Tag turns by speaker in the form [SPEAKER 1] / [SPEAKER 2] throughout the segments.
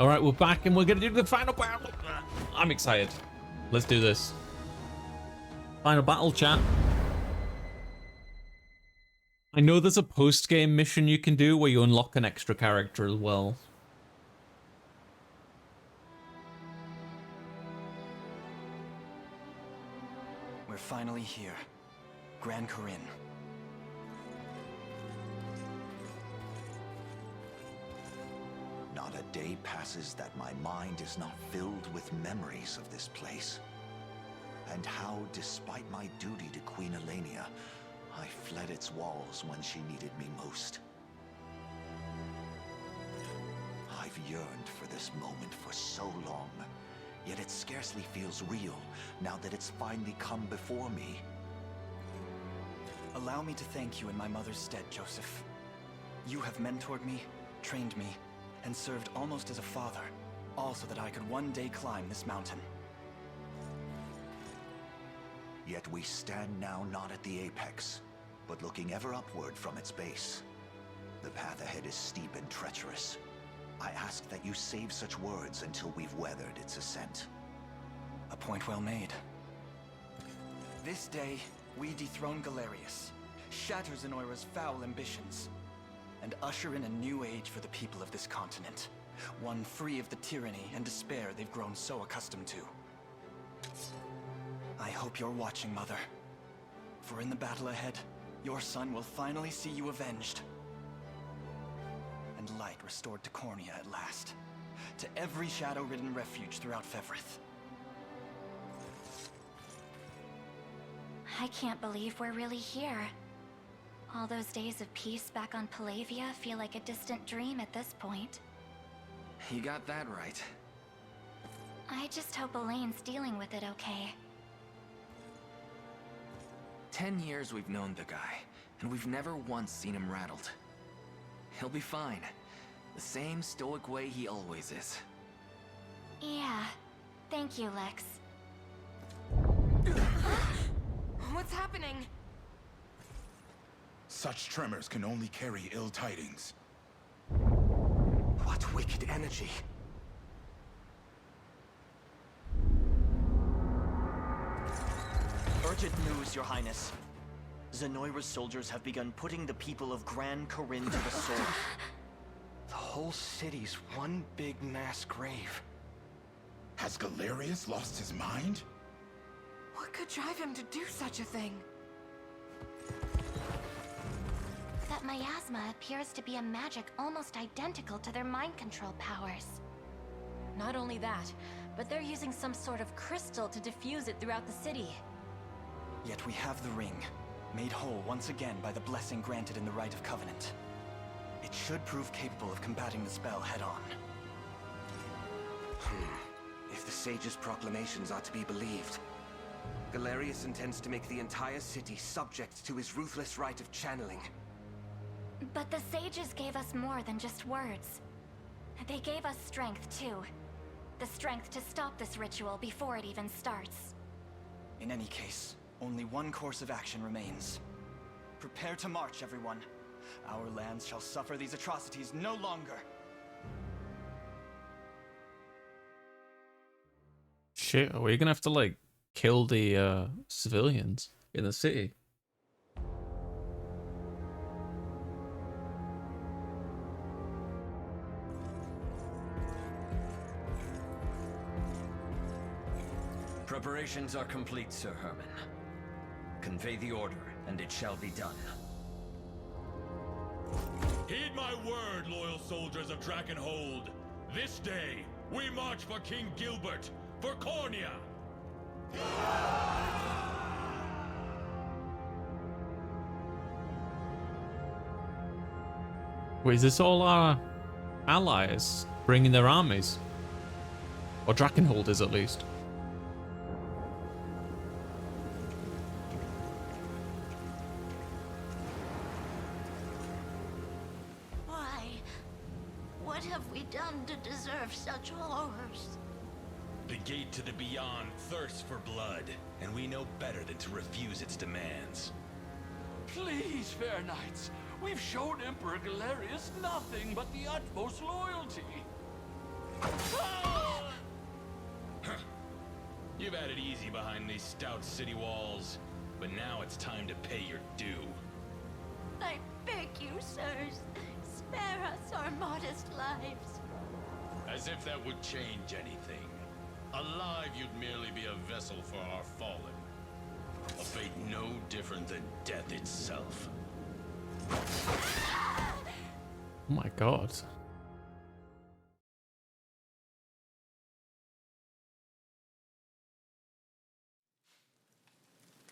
[SPEAKER 1] All right, we're back and we're gonna do the final battle. I'm excited. Let's do this. Final battle, chat. I know there's a post-game mission you can do where you unlock an extra character as well.
[SPEAKER 2] We're finally here. Gran Corinne.
[SPEAKER 3] Not a day passes that my mind is not filled with memories of this place. And how, despite my duty to Queen Elenia, I fled its walls when she needed me most. I've yearned for this moment for so long, yet it scarcely feels real now that it's finally come before me.
[SPEAKER 2] Allow me to thank you in my mother's stead, Joseph. You have mentored me, trained me, and served almost as a father, all so that I could one day climb this mountain.
[SPEAKER 3] Yet we stand now not at the apex, but looking ever upward from its base. The path ahead is steep and treacherous. I ask that you save such words until we've weathered its ascent.
[SPEAKER 2] A point well made. This day, we dethrone Galerius, shatter Zenoira's foul ambitions, and usher in a new age for the people of this continent. One free of the tyranny and despair they've grown so accustomed to. I hope you're watching, Mother. For in the battle ahead, your son will finally see you avenged. And light restored to Cornea at last. To every shadow-ridden refuge throughout Fevrith.
[SPEAKER 4] I can't believe we're really here. All those days of peace back on Palavia feel like a distant dream at this point.
[SPEAKER 2] You got that right.
[SPEAKER 4] I just hope Elaine's dealing with it okay.
[SPEAKER 5] 10 years we've known the guy, and we've never once seen him rattled. He'll be fine. The same stoic way he always is.
[SPEAKER 4] Yeah. Thank you, Lex.
[SPEAKER 6] What's happening?
[SPEAKER 7] Such tremors can only carry ill tidings.
[SPEAKER 2] What wicked energy. Urgent news, Your Highness. Zenoira's soldiers have begun putting the people of Gran Corinne to the sword. The whole city's one big mass grave.
[SPEAKER 7] Has Galerius lost his mind?
[SPEAKER 6] What could drive him to do such a thing?
[SPEAKER 4] That miasma appears to be a magic almost identical to their mind control powers.
[SPEAKER 8] Not only that, but they're using some sort of crystal to diffuse it throughout the city.
[SPEAKER 2] Yet we have the ring, made whole once again by the blessing granted in the Rite of Covenant. It should prove capable of combating the spell head-on.
[SPEAKER 9] If the sage's proclamations are to be believed, Galerius intends to make the entire city subject to his ruthless rite of channeling.
[SPEAKER 4] But the sages gave us more than just words. They gave us strength, too. The strength to stop this ritual before it even starts.
[SPEAKER 2] In any case, only one course of action remains. Prepare to march, everyone. Our lands shall suffer these atrocities no longer.
[SPEAKER 1] Shit, are we gonna have to, like, kill the civilians in the city?
[SPEAKER 10] Preparations are complete, Sir Herman. Convey the order, and it shall be done.
[SPEAKER 11] Heed my word, loyal soldiers of Drakenhold. This day, we march for King Gilbert, for Cornea!
[SPEAKER 1] Wait, is this all our allies bringing their armies? Or Drakenholders, at least.
[SPEAKER 12] Why? What have we done to deserve such horrors?
[SPEAKER 11] The gate to the beyond thirsts for blood, and we know better than to refuse its demands.
[SPEAKER 13] Please, fair knights, we've shown Emperor Galerius nothing but the utmost loyalty.
[SPEAKER 11] You've had it easy behind these stout city walls, but now it's time to pay your due.
[SPEAKER 12] I beg you, sirs, spare us our modest lives.
[SPEAKER 11] As if that would change anything. Alive, you'd merely be a vessel for our fallen. A fate no different than death itself.
[SPEAKER 1] Oh my god.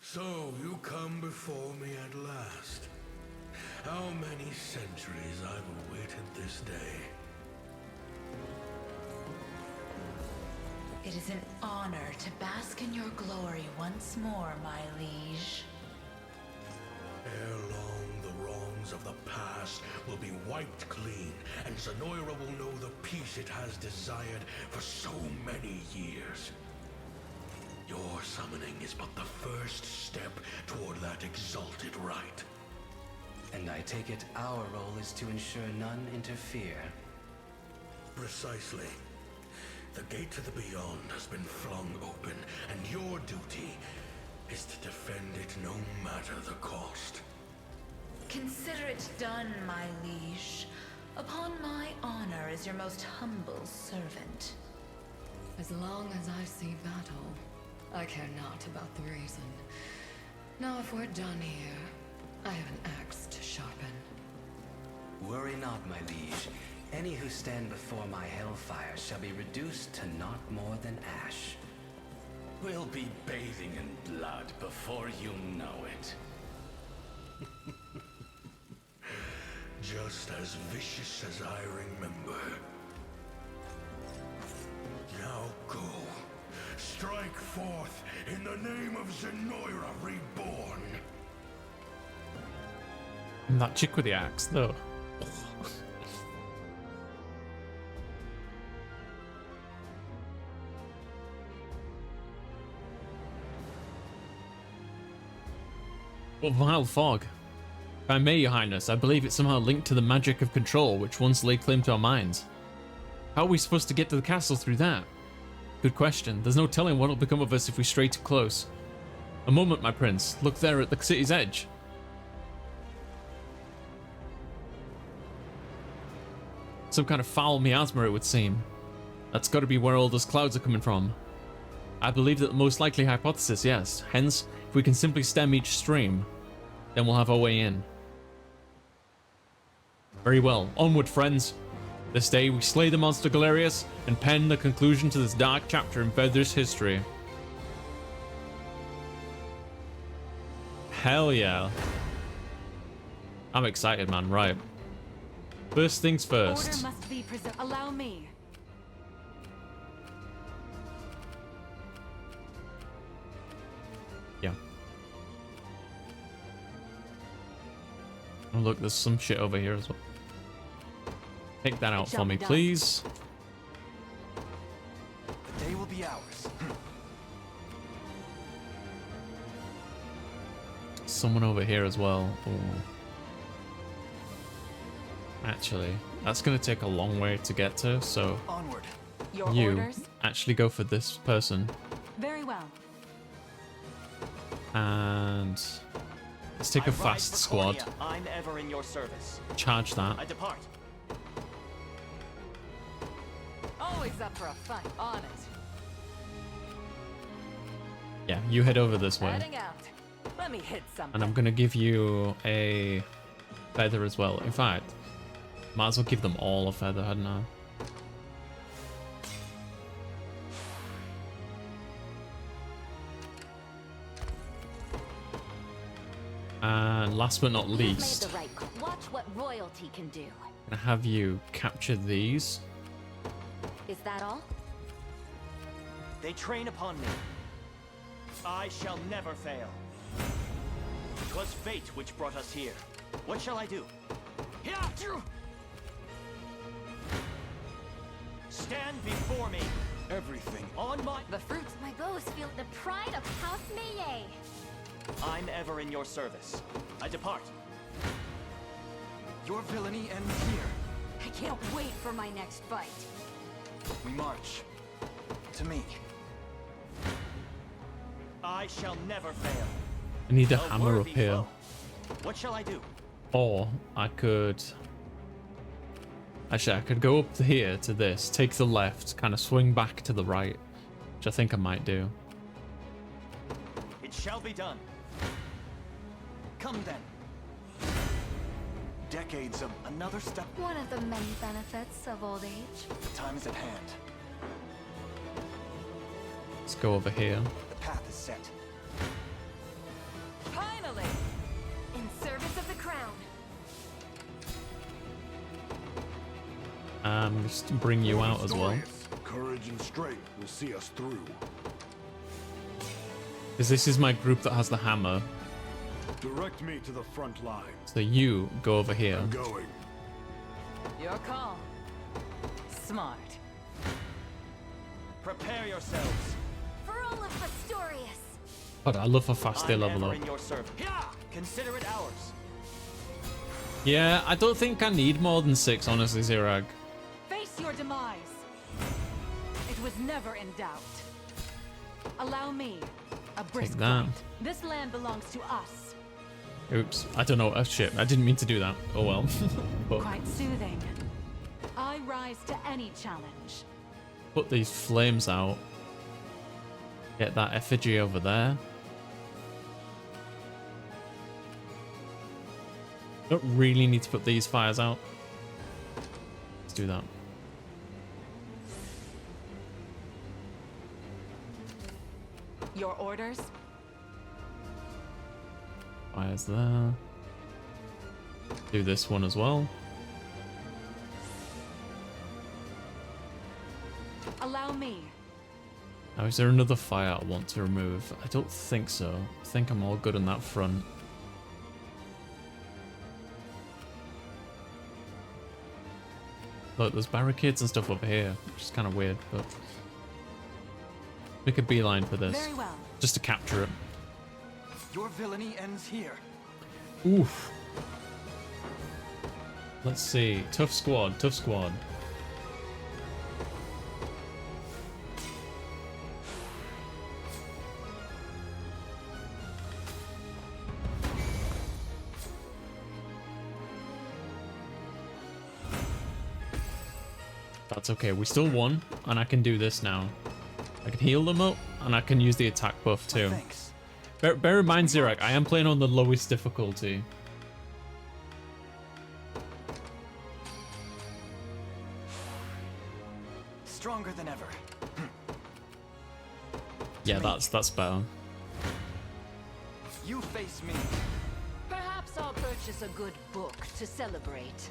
[SPEAKER 14] So, you come before me at last. How many centuries I've awaited this day.
[SPEAKER 15] It is an honor to bask in your glory once more, my liege.
[SPEAKER 14] Ere long, the wrongs of the past will be wiped clean, and Zenoira will know the peace it has desired for so many years. Your summoning is but the first step toward that exalted right.
[SPEAKER 5] And I take it our role is to ensure none interfere.
[SPEAKER 14] Precisely. The gate to the beyond has been flung open, and your duty is to defend it no matter the cost.
[SPEAKER 15] Consider it done, my liege. Upon my honor as your most humble servant.
[SPEAKER 6] As long as I see battle, I care not about the reason. Now if we're done here, I have an axe to sharpen.
[SPEAKER 5] Worry not, my liege. Any who stand before my hellfire shall be reduced to not more than ash.
[SPEAKER 13] We'll be bathing in blood before you know it.
[SPEAKER 14] Just as vicious as I remember. Now go. Strike forth in the name of Zenoira Reborn.
[SPEAKER 1] And that chick with the axe, though. What vile fog? If I may, Your Highness, I believe it's somehow linked to the magic of control which once laid claim to our minds. How are we supposed to get to the castle through that? Good question. There's no telling what'll become of us if we stray too close. A moment, my prince. Look there at the city's edge. Some kind of foul miasma, it would seem. That's got to be where all those clouds are coming from. I believe that the most likely hypothesis, yes. Hence, if we can simply stem each stream, then we'll have our way in. Very well. Onward, friends. This day we slay the monster Galerius and pen the conclusion to this dark chapter in Feather's history. Hell yeah. I'm excited, man. Right. First things first.
[SPEAKER 16] Order must be preserved. Allow me.
[SPEAKER 1] Yeah. Oh, look, there's some shit over here as well. Take that out for me, please.
[SPEAKER 2] The day will be ours.
[SPEAKER 1] Someone over here as well. Ooh. Actually, that's going to take a long way to get to, so
[SPEAKER 2] onward.
[SPEAKER 16] Your
[SPEAKER 1] you
[SPEAKER 16] orders?
[SPEAKER 1] actually go for this person.
[SPEAKER 16] Very well.
[SPEAKER 1] And let's take a fast squad.
[SPEAKER 17] I'm ever in your service.
[SPEAKER 1] Charge that.
[SPEAKER 17] I depart.
[SPEAKER 16] Always up for a fight, on it.
[SPEAKER 1] Yeah, you head over this way.
[SPEAKER 16] Heading out. Let me hit something.
[SPEAKER 1] And I'm going to give you a feather as well. In fact, might as well give them all a feather, hadn't I? And last but not least,
[SPEAKER 4] You've made the right call. Watch what royalty can do.
[SPEAKER 1] I'm going to have you capture these.
[SPEAKER 4] Is that all?
[SPEAKER 17] They train upon me. I shall never fail. 'Twas fate which brought us here. What shall I do? Stand before me.
[SPEAKER 2] Everything.
[SPEAKER 17] On my...
[SPEAKER 16] The fruits.
[SPEAKER 4] My bows feel the pride of House Meillet.
[SPEAKER 17] I'm ever in your service. I depart.
[SPEAKER 2] Your villainy ends here.
[SPEAKER 16] I can't wait for my next fight.
[SPEAKER 2] We march. To me.
[SPEAKER 17] I shall never fail.
[SPEAKER 1] I need a hammer up
[SPEAKER 17] worthy
[SPEAKER 1] here.
[SPEAKER 17] foe. What shall I do?
[SPEAKER 1] Or I could... Actually, I could go up here to this, take the left, kind of swing back to the right, which I think I might do.
[SPEAKER 17] It shall be done.
[SPEAKER 2] Come then. Decades of another step.
[SPEAKER 4] One of the many benefits of old age.
[SPEAKER 2] The time is at hand.
[SPEAKER 1] Let's go over here.
[SPEAKER 2] The path is set.
[SPEAKER 16] Finally!
[SPEAKER 4] In service of the crown.
[SPEAKER 1] Just to bring you out as well.
[SPEAKER 14] Courage and strength will see us through.
[SPEAKER 1] Because this is my group that has the hammer.
[SPEAKER 14] Direct me to the front line.
[SPEAKER 1] So you go over here.
[SPEAKER 14] I'm going.
[SPEAKER 16] Your call. Smart.
[SPEAKER 17] Prepare yourselves.
[SPEAKER 4] For all of Astorius.
[SPEAKER 1] God, I love how fast they
[SPEAKER 17] I'm
[SPEAKER 1] level
[SPEAKER 17] ever
[SPEAKER 1] up.
[SPEAKER 17] in your service. Consider it ours.
[SPEAKER 1] Yeah, I don't think I need more than 6, honestly, Zirag.
[SPEAKER 16] Face your demise. It was never in doubt. Allow me a brisk
[SPEAKER 1] Take that.
[SPEAKER 16] flight. This land belongs to us.
[SPEAKER 1] Oops, I don't know. Oh shit, I didn't mean to do that. Oh well. But
[SPEAKER 16] Quite soothing. I rise to any challenge.
[SPEAKER 1] put these flames out. Get that effigy over there. Don't really need to put these fires out. Let's do that.
[SPEAKER 16] Your orders?
[SPEAKER 1] Fires there. Do this one as well.
[SPEAKER 16] Allow me.
[SPEAKER 1] Now, is there another fire I want to remove? I don't think so. I think I'm all good on that front. Look, there's barricades and stuff over here, which is kind of weird, but... Make a beeline for this.
[SPEAKER 16] Very well.
[SPEAKER 1] Just to capture it.
[SPEAKER 2] Your villainy ends here.
[SPEAKER 1] Oof. Let's see. Tough squad, tough squad. That's okay. We still won, and I can do this now. I can heal them up, and I can use the attack buff too. Bear in mind, Zirak, I am playing on the lowest difficulty.
[SPEAKER 2] Stronger than ever.
[SPEAKER 1] Yeah, that's better.
[SPEAKER 2] You face me.
[SPEAKER 16] Perhaps I'll purchase a good book to celebrate.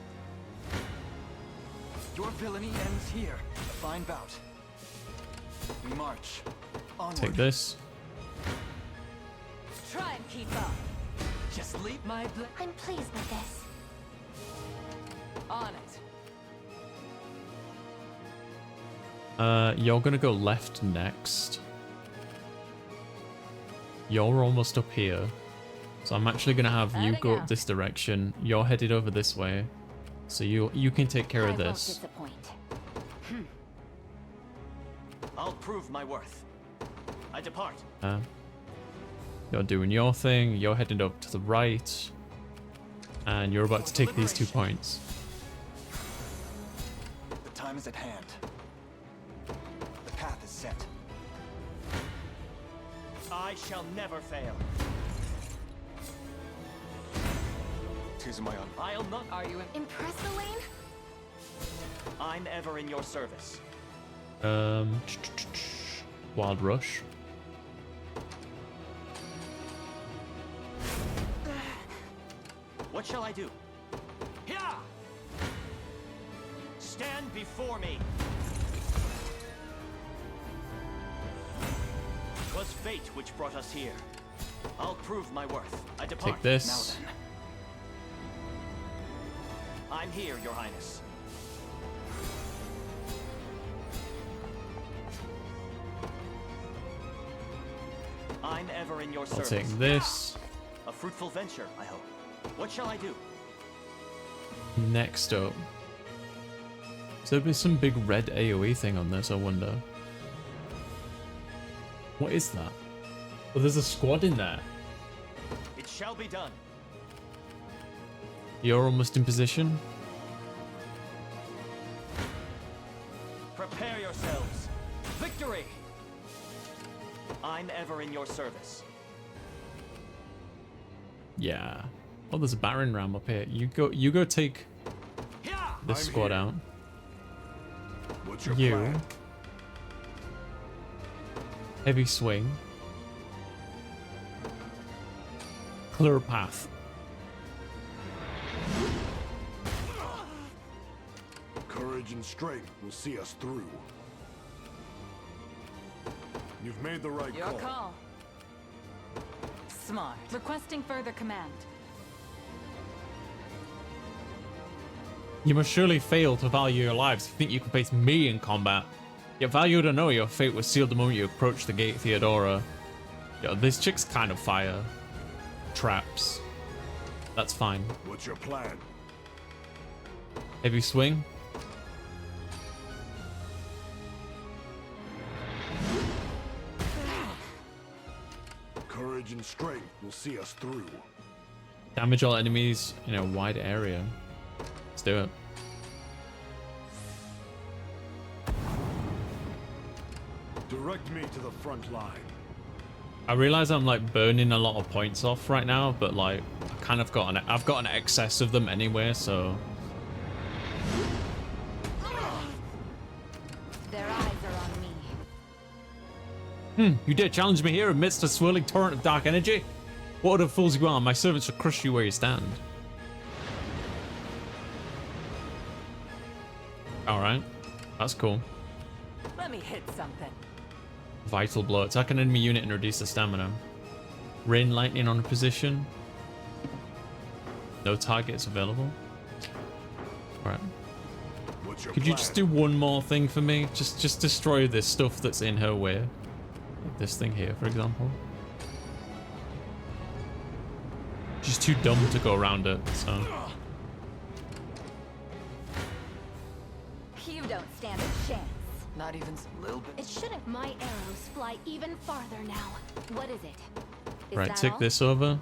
[SPEAKER 2] Your villainy ends here. A fine bout. We march. Onward.
[SPEAKER 1] Take this.
[SPEAKER 16] Try and keep up.
[SPEAKER 2] Just leap
[SPEAKER 16] my blade.
[SPEAKER 4] I'm pleased with this.
[SPEAKER 16] On it.
[SPEAKER 1] You're gonna go left next. You're almost up here. So I'm actually gonna have you go up this direction. You're headed over this way. So you can take care of this.
[SPEAKER 17] I'll prove my worth. I depart.
[SPEAKER 1] You're doing your thing. You're heading up to the right. And you're about to take these 2 points.
[SPEAKER 2] The time is at hand. The path is set.
[SPEAKER 17] I shall never fail.
[SPEAKER 2] 'Tis my honor.
[SPEAKER 17] I'll not.
[SPEAKER 16] Are you
[SPEAKER 4] impressed, Elaine?
[SPEAKER 17] I'm ever in your service.
[SPEAKER 1] Wild Rush.
[SPEAKER 17] What shall I do? Here! Stand before me. 'Twas fate which brought us here. I'll prove my worth. I depart.
[SPEAKER 1] Take this.
[SPEAKER 17] Now then. I'm here, Your Highness. I'm ever in your
[SPEAKER 1] I'll
[SPEAKER 17] service.
[SPEAKER 1] take this.
[SPEAKER 17] A fruitful venture, I hope. What shall I do?
[SPEAKER 1] Next up. So there'll be some big red AoE thing on this, I wonder. What is that? Oh, there's a squad in there.
[SPEAKER 17] It shall be done.
[SPEAKER 1] You're almost in position.
[SPEAKER 17] Prepare yourselves. Victory! I'm ever in your service.
[SPEAKER 1] Yeah. Oh, there's a Baron ram up here. You go take this squad out.
[SPEAKER 7] What's your
[SPEAKER 1] You.
[SPEAKER 7] plan?
[SPEAKER 1] Heavy swing. Clear a path.
[SPEAKER 7] Courage and strength will see us through. You've made the right
[SPEAKER 16] Your
[SPEAKER 7] call.
[SPEAKER 16] call. Smart. Requesting further command.
[SPEAKER 1] You must surely fail to value your lives if you think you can face me in combat. Yet value it or no, your fate was sealed the moment you approached the gate, Theodora. Yo, this chick's kind of fire. Traps. That's fine.
[SPEAKER 7] What's your plan?
[SPEAKER 1] Heavy swing.
[SPEAKER 7] Courage and strength will see us through.
[SPEAKER 1] Damage all enemies in a wide area. Let's do it.
[SPEAKER 7] Direct me to the front line.
[SPEAKER 1] I realize I'm like burning a lot of points off right now, but like I kind of I've got an excess of them anyway, so
[SPEAKER 16] Their eyes are on me.
[SPEAKER 1] you dare challenge me here amidst a swirling torrent of dark energy? What other fools you are, my servants shall crush you where you stand. Alright. That's cool.
[SPEAKER 16] Let me hit something.
[SPEAKER 1] Vital blow. Attack an enemy unit and reduce the stamina. Rain lightning on a position. No targets available. Alright. Could you just do one more thing for me? Just destroy this stuff that's in her way. Like this thing here, for example. She's too dumb to go around it, so.
[SPEAKER 4] You don't stand a chance.
[SPEAKER 5] Not even a little bit.
[SPEAKER 4] It shouldn't. My arrows fly even farther now. What is it? Is
[SPEAKER 1] Right,
[SPEAKER 4] that
[SPEAKER 1] take
[SPEAKER 4] all?
[SPEAKER 1] this over.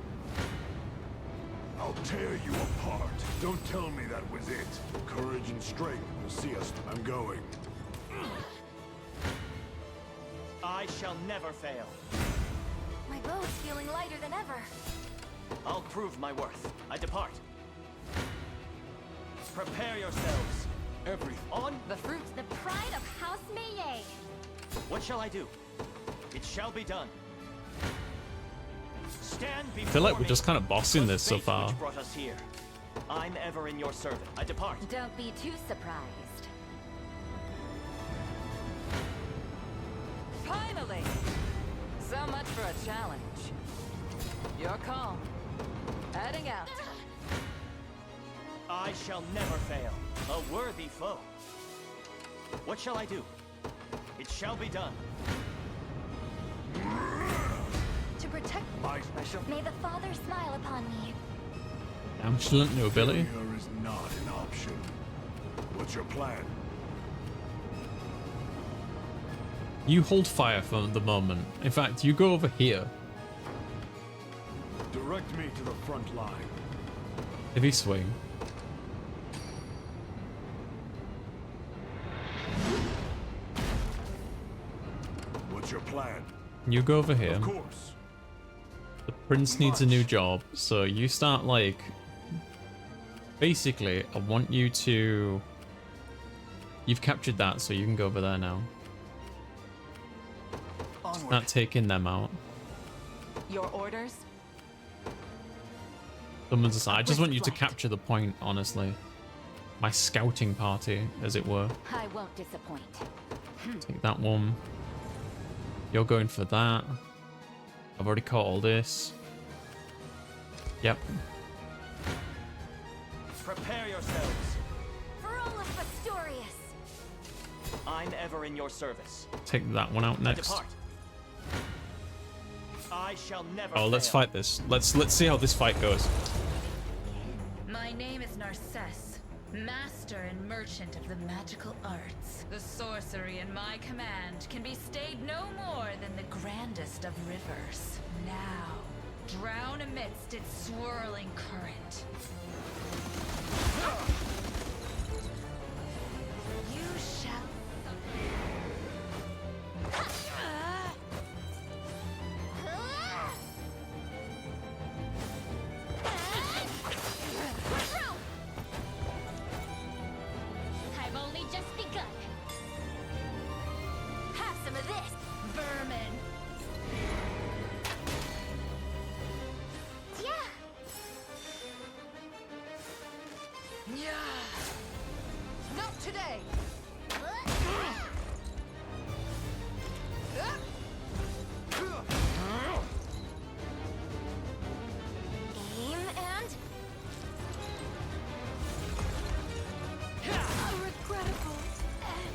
[SPEAKER 7] I'll tear you apart. Don't tell me that was it. Courage and strength will see us. I'm going.
[SPEAKER 17] I shall never fail.
[SPEAKER 4] My bow is feeling lighter than ever.
[SPEAKER 17] I'll prove my worth. I depart. Prepare yourselves. On
[SPEAKER 4] the fruits, the pride of House Meillet.
[SPEAKER 17] What shall I do? It shall be done. Stand before
[SPEAKER 1] I feel like we're
[SPEAKER 17] me.
[SPEAKER 1] just kind of bossing this so
[SPEAKER 17] Fate
[SPEAKER 1] far.
[SPEAKER 17] which brought us here. I'm ever in your service. I depart.
[SPEAKER 4] Don't be too surprised.
[SPEAKER 16] Finally! So much for a challenge. Your call. Heading out.
[SPEAKER 17] I shall never fail. A worthy foe. What shall I do? It shall be done.
[SPEAKER 4] To protect
[SPEAKER 7] My special.
[SPEAKER 4] May the Father smile upon me.
[SPEAKER 1] Absolute nobility.
[SPEAKER 7] Failure is not an option. What's your plan?
[SPEAKER 1] You hold fire for the moment. In fact, you go over here.
[SPEAKER 7] Direct me to the front line.
[SPEAKER 1] Heavy swing.
[SPEAKER 7] What's your plan?
[SPEAKER 1] You go over here.
[SPEAKER 7] Of course.
[SPEAKER 1] The prince needs a new job, so you start like... Basically, I want you to... You've captured that, so you can go over there now. Start taking them out.
[SPEAKER 16] Your orders?
[SPEAKER 1] Someone's aside. I just want you to capture the point, honestly. My scouting party, as it were.
[SPEAKER 4] I won't disappoint.
[SPEAKER 1] Take that one. You're going for that. I've already caught all this. Yep.
[SPEAKER 17] Prepare yourselves.
[SPEAKER 4] Ferolus Pastorius.
[SPEAKER 17] I'm ever in your service.
[SPEAKER 1] Take that one out
[SPEAKER 17] I
[SPEAKER 1] next.
[SPEAKER 17] depart. I shall never
[SPEAKER 1] Oh, let's
[SPEAKER 17] fail.
[SPEAKER 1] fight this. Let's see how this fight goes.
[SPEAKER 15] My name is Narcisse, Master and merchant of the magical arts, the sorcery in my command can be stayed no more than the grandest of rivers. Now, drown amidst its swirling current. You shall...
[SPEAKER 4] I've only just begun. Have some of this, vermin. Yeah.
[SPEAKER 16] Not today.
[SPEAKER 4] Aim and... A regrettable end.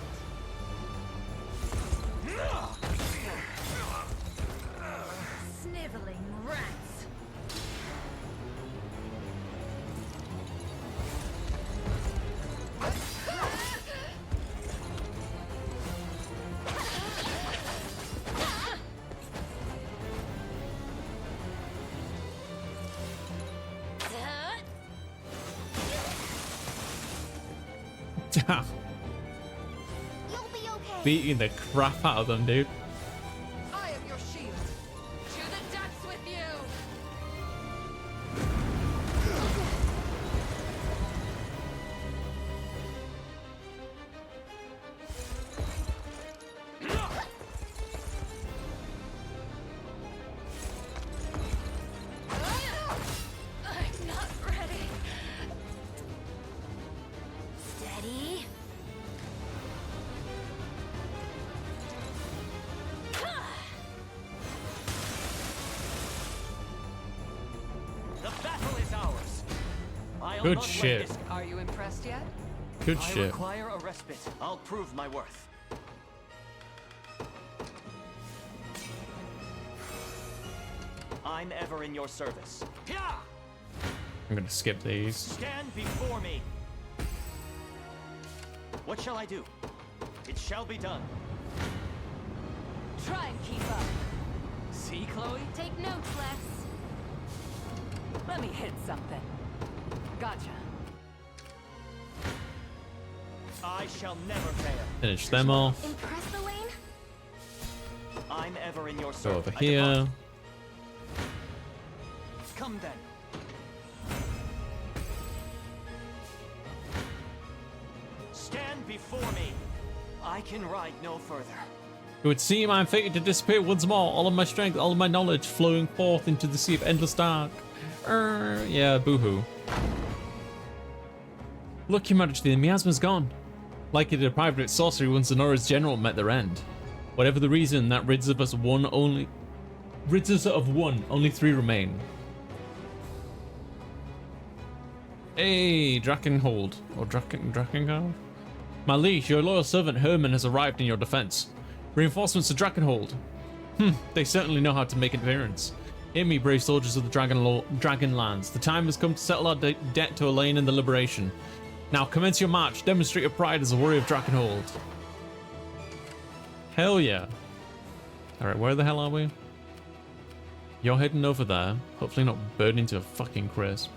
[SPEAKER 15] Sniveling rats.
[SPEAKER 4] You'll be okay.
[SPEAKER 1] Beating the crap out of them, dude.
[SPEAKER 16] I am your shield.
[SPEAKER 15] To the depths with you! I'm not ready.
[SPEAKER 4] Steady.
[SPEAKER 17] The battle is ours. I'll
[SPEAKER 1] Good
[SPEAKER 17] not let
[SPEAKER 1] shit.
[SPEAKER 17] this-
[SPEAKER 16] Are you impressed yet?
[SPEAKER 1] Good
[SPEAKER 17] I
[SPEAKER 1] shit.
[SPEAKER 17] require a respite. I'll prove my worth. I'm ever in your service. Yeah!
[SPEAKER 1] I'm gonna skip these.
[SPEAKER 17] Stand before me. What shall I do? It shall be done.
[SPEAKER 16] Try and keep up. See, Chloe?
[SPEAKER 4] Take notes, Lex.
[SPEAKER 16] Let me hit something. Gotcha.
[SPEAKER 17] I shall never fail.
[SPEAKER 1] Finish them off.
[SPEAKER 4] Impress Elaine?
[SPEAKER 17] I'm ever in your
[SPEAKER 1] Go
[SPEAKER 17] service.
[SPEAKER 1] over here.
[SPEAKER 17] Come then. Stand before me. I can ride no further.
[SPEAKER 1] It would seem I am fated to disappear once more. All of my strength, all of my knowledge flowing forth into the sea of endless dark. Yeah, boohoo. Look, Your Majesty, the miasma's gone. Likely deprived of its sorcery once Zenora's general met their end. Whatever the reason, that rids us of one, only three remain. Hey, Drakenhold. Or Drakengard? My liege, your loyal servant Herman has arrived in your defense. Reinforcements to Drakenhold. They certainly know how to make an appearance. Hear me, brave soldiers of the Dragonlands. The time has come to settle our debt to Elaine and the Liberation. Now commence your march. Demonstrate your pride as a warrior of Drakenhold. Hell yeah. Alright, where the hell are we? You're heading over there. Hopefully not burning to a fucking crisp.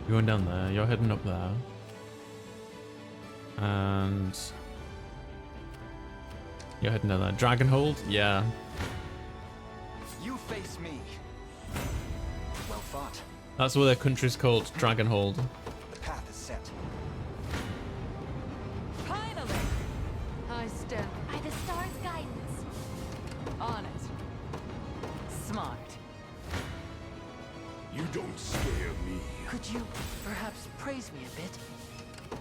[SPEAKER 1] You're going down there. You're heading up there. And... you're heading down there. Dragonhold? Yeah.
[SPEAKER 2] You face me. Well fought.
[SPEAKER 1] That's what their country's called. Dragonhold.
[SPEAKER 2] The path is set.
[SPEAKER 16] Finally! I stand
[SPEAKER 4] By the star's guidance.
[SPEAKER 16] on it. Smart.
[SPEAKER 7] You don't scare me.
[SPEAKER 16] Could you perhaps praise me a bit?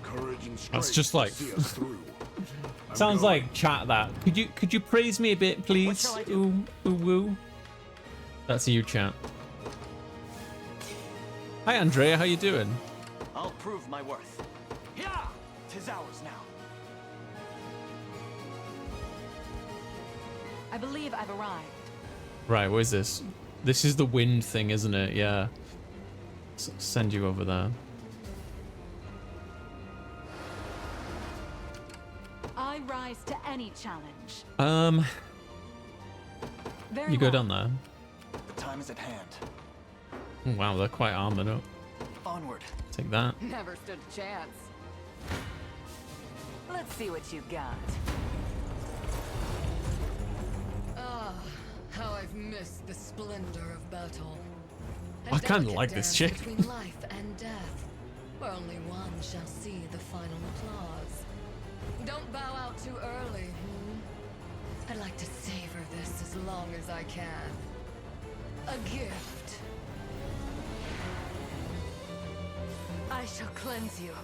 [SPEAKER 7] Courage and strength
[SPEAKER 1] That's just like...
[SPEAKER 7] to see us through. I'm
[SPEAKER 1] sounds
[SPEAKER 7] going.
[SPEAKER 1] like chat that. Could you praise me a bit, please?
[SPEAKER 17] shall I do?
[SPEAKER 1] Ooh, woo. That's you, chat. Hi, Andrea. How you doing?
[SPEAKER 17] I'll prove my worth. Yeah! 'Tis ours now.
[SPEAKER 16] I believe I've arrived.
[SPEAKER 1] Right, what is this? This is the wind thing, isn't it? Yeah. Send you over there.
[SPEAKER 16] to any challenge.
[SPEAKER 1] You go down there.
[SPEAKER 2] The time is at hand.
[SPEAKER 1] Oh, wow, they're quite armored up.
[SPEAKER 2] Onward.
[SPEAKER 1] Take that.
[SPEAKER 16] Never stood a chance. Let's see what you got.
[SPEAKER 6] Ah, how I've missed the splendor of battle.
[SPEAKER 1] I kind of like this chick.
[SPEAKER 6] Between life and death, where only one shall see the final applause. Don't bow out too early, I'd like to savor this as long as I can. A gift.
[SPEAKER 16] I shall cleanse you.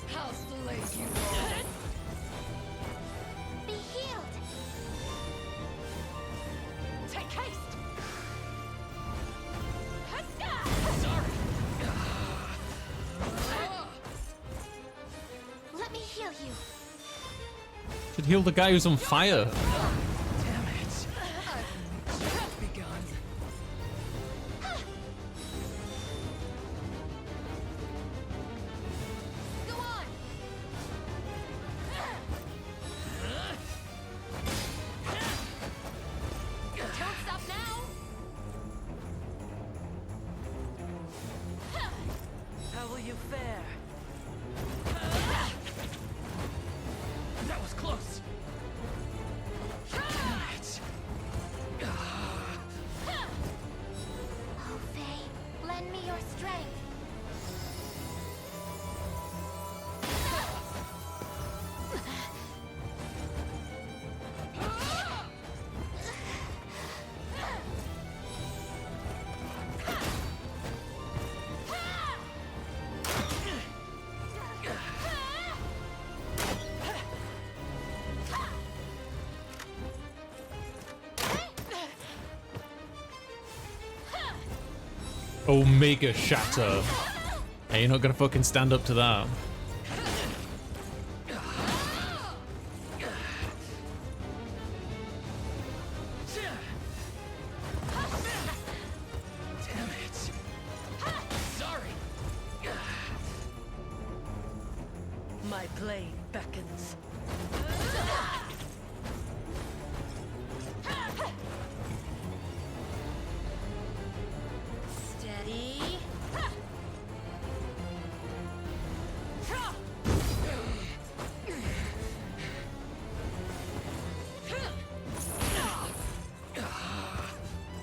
[SPEAKER 6] How slate you all.
[SPEAKER 12] Be healed.
[SPEAKER 16] Take haste.
[SPEAKER 12] Sorry. Let me heal you.
[SPEAKER 1] Should heal the guy who's on fire.
[SPEAKER 6] Damn it. I've just begun.
[SPEAKER 12] Go on. Don't stop now.
[SPEAKER 17] How will you fare? That was close.
[SPEAKER 12] Oh, Faye, lend me your strength.
[SPEAKER 1] Omega Shatter. Hey, you're not gonna fucking stand up to that.
[SPEAKER 17] Damn it. Sorry. My blade beckons.
[SPEAKER 12] Steady.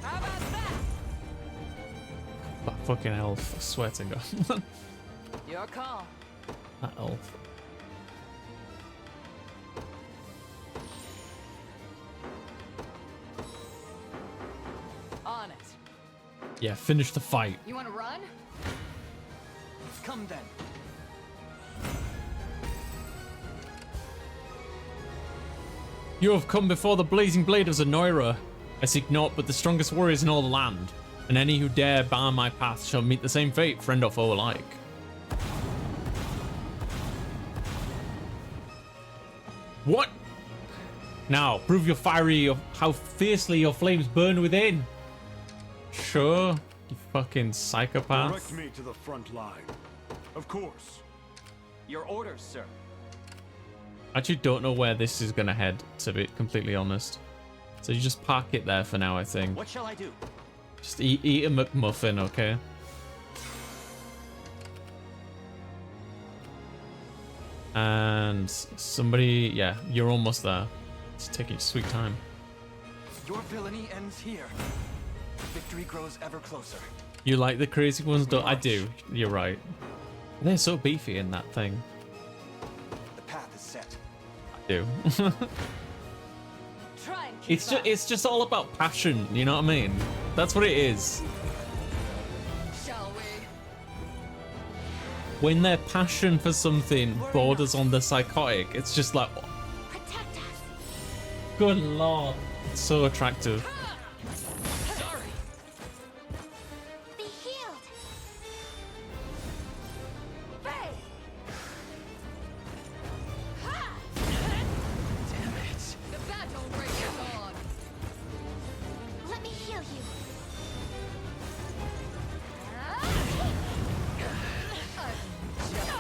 [SPEAKER 16] How about that?
[SPEAKER 1] That fucking elf. I swear to God.
[SPEAKER 16] Your call.
[SPEAKER 1] That elf.
[SPEAKER 16] On it.
[SPEAKER 1] Yeah, finish the fight.
[SPEAKER 16] You want to run?
[SPEAKER 2] Come then.
[SPEAKER 1] You have come before the blazing blade of Zenoira. I seek naught but the strongest warriors in all the land, and any who dare bar my path shall meet the same fate, friend or foe alike. What? Now, prove your fiery, how fiercely your flames burn within. Sure, you fucking psychopath.
[SPEAKER 7] Direct me to the front line. Of course.
[SPEAKER 17] Your orders, sir.
[SPEAKER 1] I actually don't know where this is gonna head, to be completely honest. So you just park it there for now, I think.
[SPEAKER 17] What shall I do?
[SPEAKER 1] Just eat a McMuffin, okay? And somebody, yeah, you're almost there. Just take your sweet time.
[SPEAKER 2] Your villainy ends here. Victory grows ever closer.
[SPEAKER 1] You like the crazy ones, don't I? Do. You're right. They're so beefy in that thing.
[SPEAKER 2] The path is set.
[SPEAKER 1] I do.
[SPEAKER 16] Try and keep
[SPEAKER 1] It's just all about passion, you know what I mean? That's what it is.
[SPEAKER 6] Shall we?
[SPEAKER 1] When their passion for something borders on the psychotic, it's just like,
[SPEAKER 12] Protect us.
[SPEAKER 1] good lord, it's so attractive.
[SPEAKER 17] Sorry.
[SPEAKER 12] Be healed.
[SPEAKER 16] Faye!
[SPEAKER 17] Damn it.
[SPEAKER 6] The battle rages on.
[SPEAKER 12] Let me heal you.
[SPEAKER 6] I've just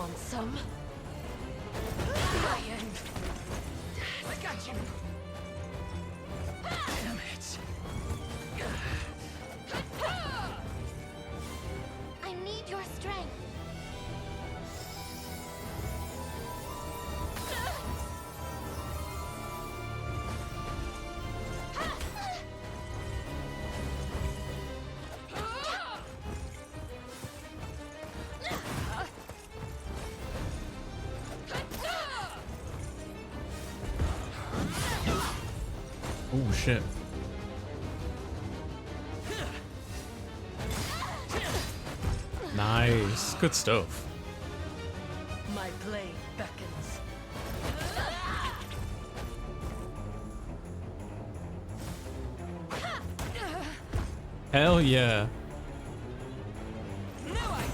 [SPEAKER 6] Want some?
[SPEAKER 5] I got you. Damn it.
[SPEAKER 4] I need your strength.
[SPEAKER 1] Oh shit. Nice. Good stuff.
[SPEAKER 6] My blade beckons.
[SPEAKER 1] Hell yeah.
[SPEAKER 6] Knew I'd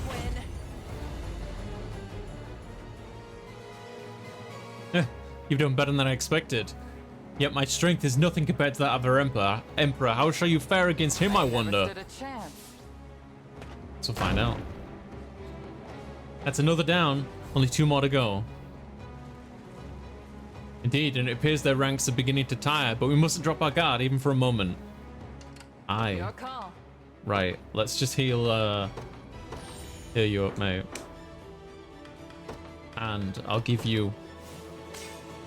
[SPEAKER 6] win.
[SPEAKER 1] You've done better than I expected. Yet my strength is nothing compared to that of our Emperor. How shall you fare against him, I wonder? So find out. That's another down. Only 2 more to go. Indeed, and it appears their ranks are beginning to tire, but we mustn't drop our guard even for a moment. Aye.
[SPEAKER 6] Your call.
[SPEAKER 1] Right, let's just heal you up, mate. And I'll give you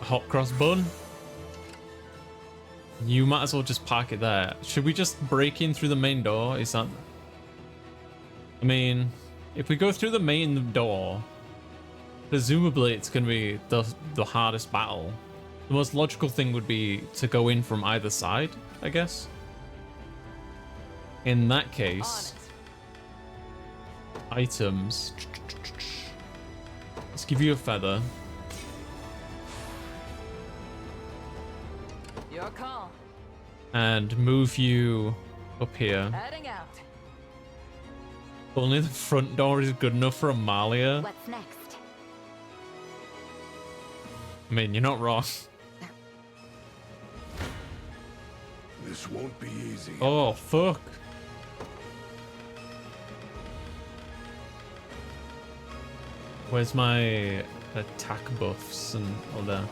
[SPEAKER 1] a hot cross bun. You might as well just park it there. Should we just break in through the main door? Is that... I mean, if we go through the main door, presumably it's going to be the hardest battle. The most logical thing would be to go in from either side, I guess. In that case, items. Let's give you a feather.
[SPEAKER 6] Your call.
[SPEAKER 1] And move you up here.
[SPEAKER 6] Heading out.
[SPEAKER 1] Only the front door is good enough for Amalia.
[SPEAKER 4] What's next?
[SPEAKER 1] I mean, you're not wrong.
[SPEAKER 7] This won't be easy.
[SPEAKER 1] Oh, fuck. Where's my attack buffs and all that?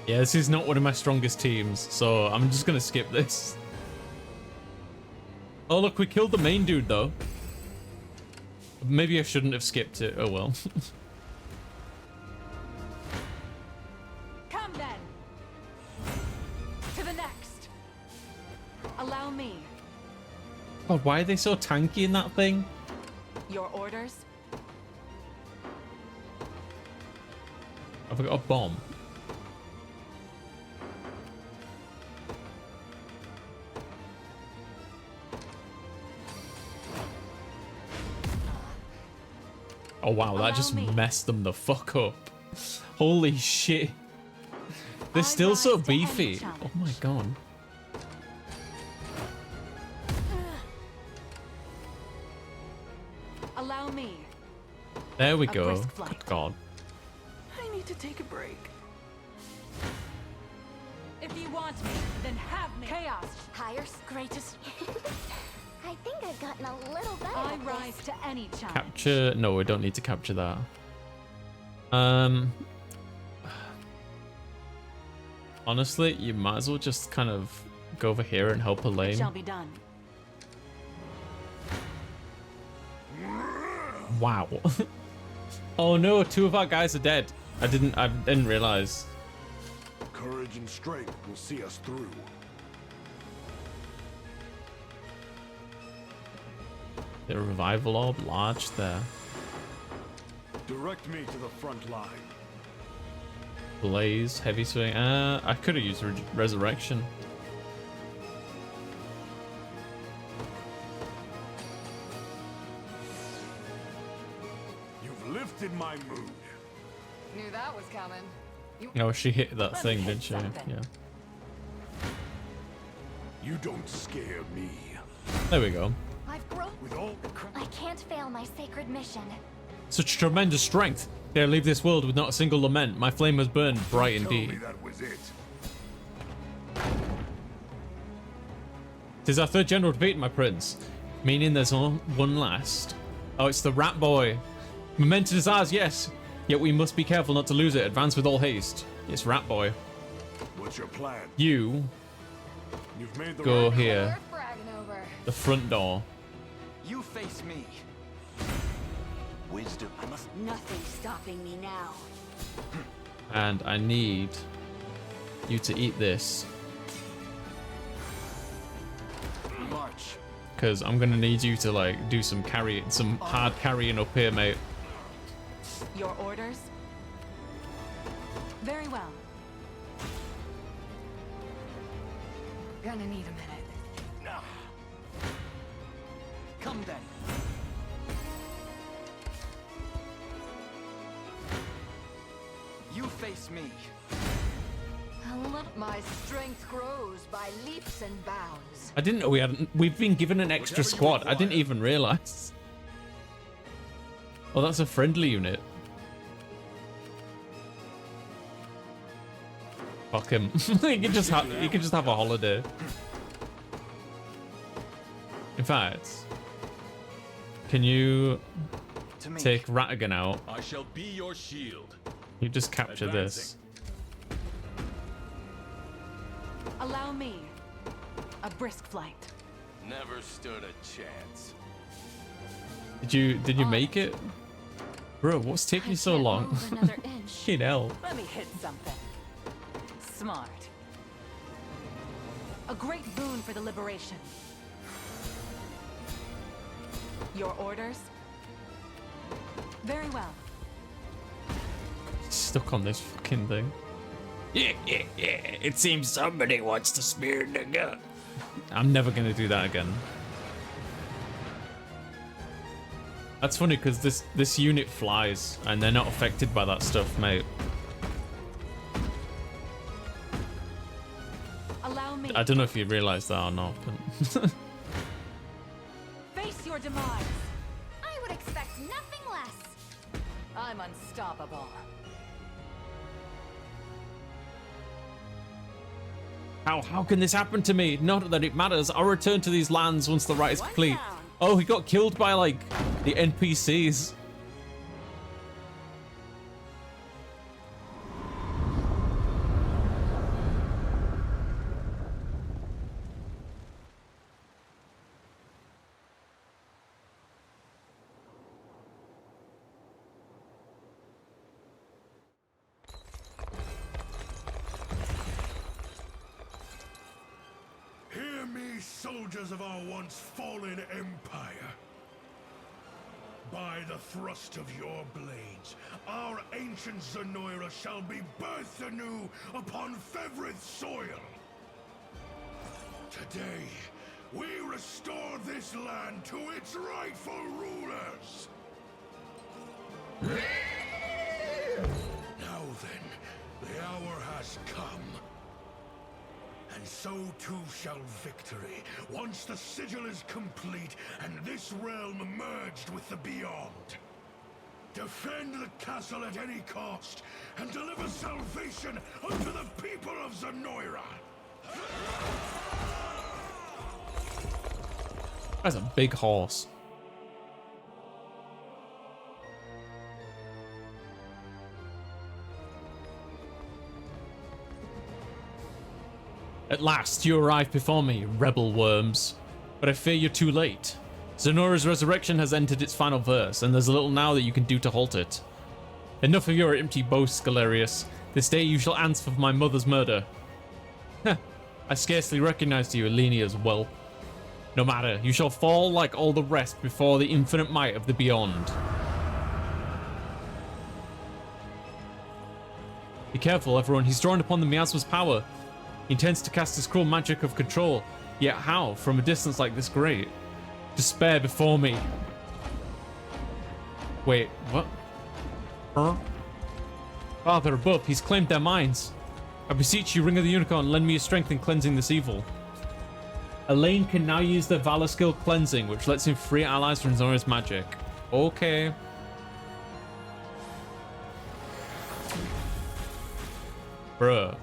[SPEAKER 1] Yeah, this is not one of my strongest teams, so I'm just gonna skip this. Oh look, we killed the main dude though. Maybe I shouldn't have skipped it. Oh well.
[SPEAKER 16] Come then. To the next. Allow me.
[SPEAKER 1] God, why are they so tanky in that thing?
[SPEAKER 16] Your orders?
[SPEAKER 1] Have I got a bomb? Oh wow, that just messed them the fuck up. Holy shit. They're still so beefy. Oh my god.
[SPEAKER 16] Allow me.
[SPEAKER 1] There we go. Good god.
[SPEAKER 16] I need to take a break. If you want me, then have me. Chaos.
[SPEAKER 4] Highest, greatest. I think I've gotten a little better.
[SPEAKER 16] I rise to any challenge.
[SPEAKER 1] Capture. No, we don't need to capture that. Honestly, you might as well just kind of go over here and help Elaine.
[SPEAKER 16] It shall be done.
[SPEAKER 1] Wow. Oh no, 2 of our guys are dead. I didn't realize.
[SPEAKER 7] Courage and strength will see us through.
[SPEAKER 1] The revival orb large there.
[SPEAKER 7] Direct me to the front line.
[SPEAKER 1] Blaze, heavy swing. I could have used resurrection.
[SPEAKER 7] You've lifted my mood.
[SPEAKER 6] Knew that was coming.
[SPEAKER 1] Oh, she hit that thing, didn't she? Yeah.
[SPEAKER 7] You don't scare me.
[SPEAKER 1] There we go.
[SPEAKER 4] I've grown.
[SPEAKER 7] With all
[SPEAKER 4] I can't fail my sacred mission.
[SPEAKER 1] Such tremendous strength. Dare leave this world with not a single lament. My flame has burned bright indeed.
[SPEAKER 7] Tell me that was it.
[SPEAKER 1] 'Tis our 3rd general defeat, my prince. Meaning there's one last. Oh, it's the rat boy. Momentum is ours, yes. Yet we must be careful not to lose it. Advance with all haste. It's rat boy.
[SPEAKER 7] What's your plan?
[SPEAKER 1] You
[SPEAKER 7] You've made the
[SPEAKER 1] go
[SPEAKER 7] right
[SPEAKER 1] here.
[SPEAKER 6] Worth bragging over.
[SPEAKER 1] The front door.
[SPEAKER 2] You face me.
[SPEAKER 3] Wisdom.
[SPEAKER 12] I must. Nothing stopping me now.
[SPEAKER 1] And I need you to eat this.
[SPEAKER 2] March.
[SPEAKER 1] Because I'm gonna need you to like do some hard carrying up here, mate.
[SPEAKER 16] Your orders? Very well.
[SPEAKER 6] Gonna need a minute.
[SPEAKER 2] Come then. You face me.
[SPEAKER 6] My strength grows by leaps and bounds.
[SPEAKER 1] I didn't know we've been given an extra squad. I didn't even realize. Oh, that's a friendly unit. Fuck him. he can just have a holiday. In fact, can you take Ratigan out?
[SPEAKER 11] I shall be your shield.
[SPEAKER 1] You just capture this.
[SPEAKER 16] Allow me a brisk flight.
[SPEAKER 11] Never stood a chance.
[SPEAKER 1] Did you make it? Bro, what's taking you so long?
[SPEAKER 16] Another inch.
[SPEAKER 1] Shit hell.
[SPEAKER 16] Let me hit something. Smart. A great boon for the liberation. Your orders? Very well.
[SPEAKER 1] Stuck on this fucking thing. Yeah. It seems somebody wants to smear the gun. I'm never gonna do that again. That's funny because this unit flies and they're not affected by that stuff, mate.
[SPEAKER 16] Allow me.
[SPEAKER 1] I don't know if you realize that or not. But
[SPEAKER 16] Face your demise.
[SPEAKER 4] I would expect nothing less.
[SPEAKER 16] I'm unstoppable.
[SPEAKER 1] How can this happen to me? Not that it matters. I'll return to these lands once the rite is complete. Oh, he got killed by like the NPCs.
[SPEAKER 14] Hear me, soldiers of our once fallen empire. By the thrust of your blades, our ancient Zenoira shall be birthed anew upon Fevrith soil. Today, we restore this land to its rightful rulers. Now then, the hour has come. And so too shall victory, once the sigil is complete and this realm merged with the beyond. Defend the castle at any cost, and deliver salvation unto the people of Zenoira.
[SPEAKER 1] That's a big horse. At last, you arrive before me, rebel worms. But I fear you're too late. Zenoira's resurrection has entered its final verse, and there's little now that you can do to halt it. Enough of your empty boasts, Galerius. This day you shall answer for my mother's murder. Heh, I scarcely recognized you, Alenia's whelp. No matter, you shall fall like all the rest before the infinite might of the Beyond. Be careful, everyone. He's drawn upon the miasma's power. He intends to cast his cruel magic of control. Yet how, from a distance like this great? Despair before me. Wait, what? Huh? Father above, he's claimed their minds. I beseech you, Ring of the Unicorn, lend me your strength in cleansing this evil. Elaine can now use their Valor skill Cleansing, which lets him free allies from Zenoira's magic. Okay. Bruh.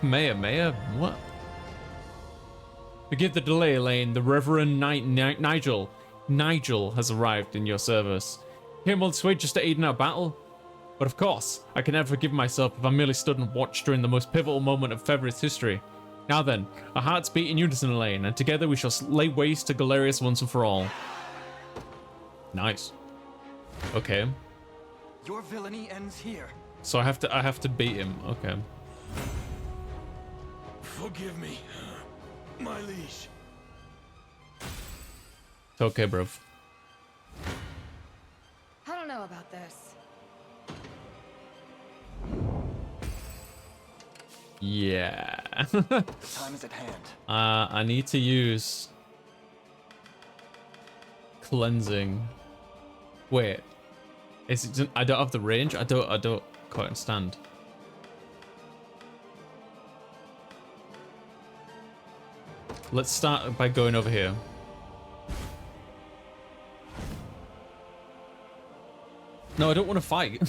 [SPEAKER 1] Maya, what? Forgive the delay, Elaine. The Reverend Nigel has arrived in your service. Came all this way just to aid in our battle? But of course, I can never forgive myself if I merely stood and watched during the most pivotal moment of Fevri's history. Now then, our hearts beat in unison, Elaine, and together we shall lay waste to Galerius once and for all. Nice. Okay.
[SPEAKER 2] Your villainy ends here.
[SPEAKER 1] So I have to beat him. Okay.
[SPEAKER 14] Forgive me, my liege.
[SPEAKER 1] It's okay, bruv.
[SPEAKER 6] I don't know about this.
[SPEAKER 1] Yeah.
[SPEAKER 2] Time is at hand.
[SPEAKER 1] I need to use cleansing. Wait. Is it, I don't have the range? I don't quite understand. Let's start by going over here. No, I don't want to fight.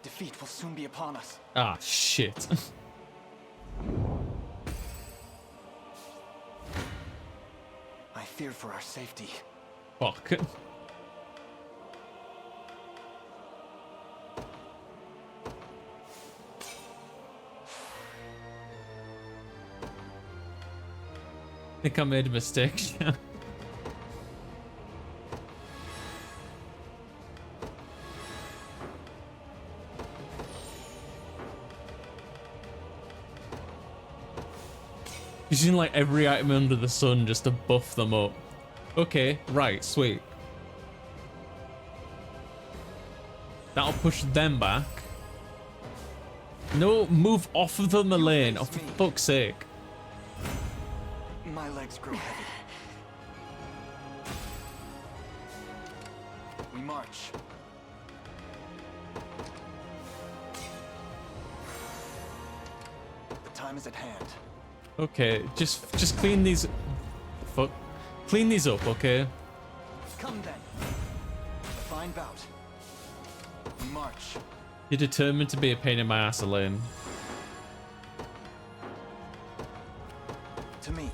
[SPEAKER 2] Defeat will soon be upon us.
[SPEAKER 1] Ah, shit.
[SPEAKER 2] I fear for our safety.
[SPEAKER 1] Fuck. I think I made a mistake. Using like every item under the sun just to buff them up. Okay, right, sweet. That'll push them back. No, move off of them, Elaine. Oh, for fuck's sake.
[SPEAKER 2] My legs grow heavy. We march. The time is at hand.
[SPEAKER 1] Okay, just clean these. Fuck. Clean these up, okay?
[SPEAKER 2] Come then. A fine bout. We march.
[SPEAKER 1] You're determined to be a pain in my ass, Elaine.
[SPEAKER 2] To me.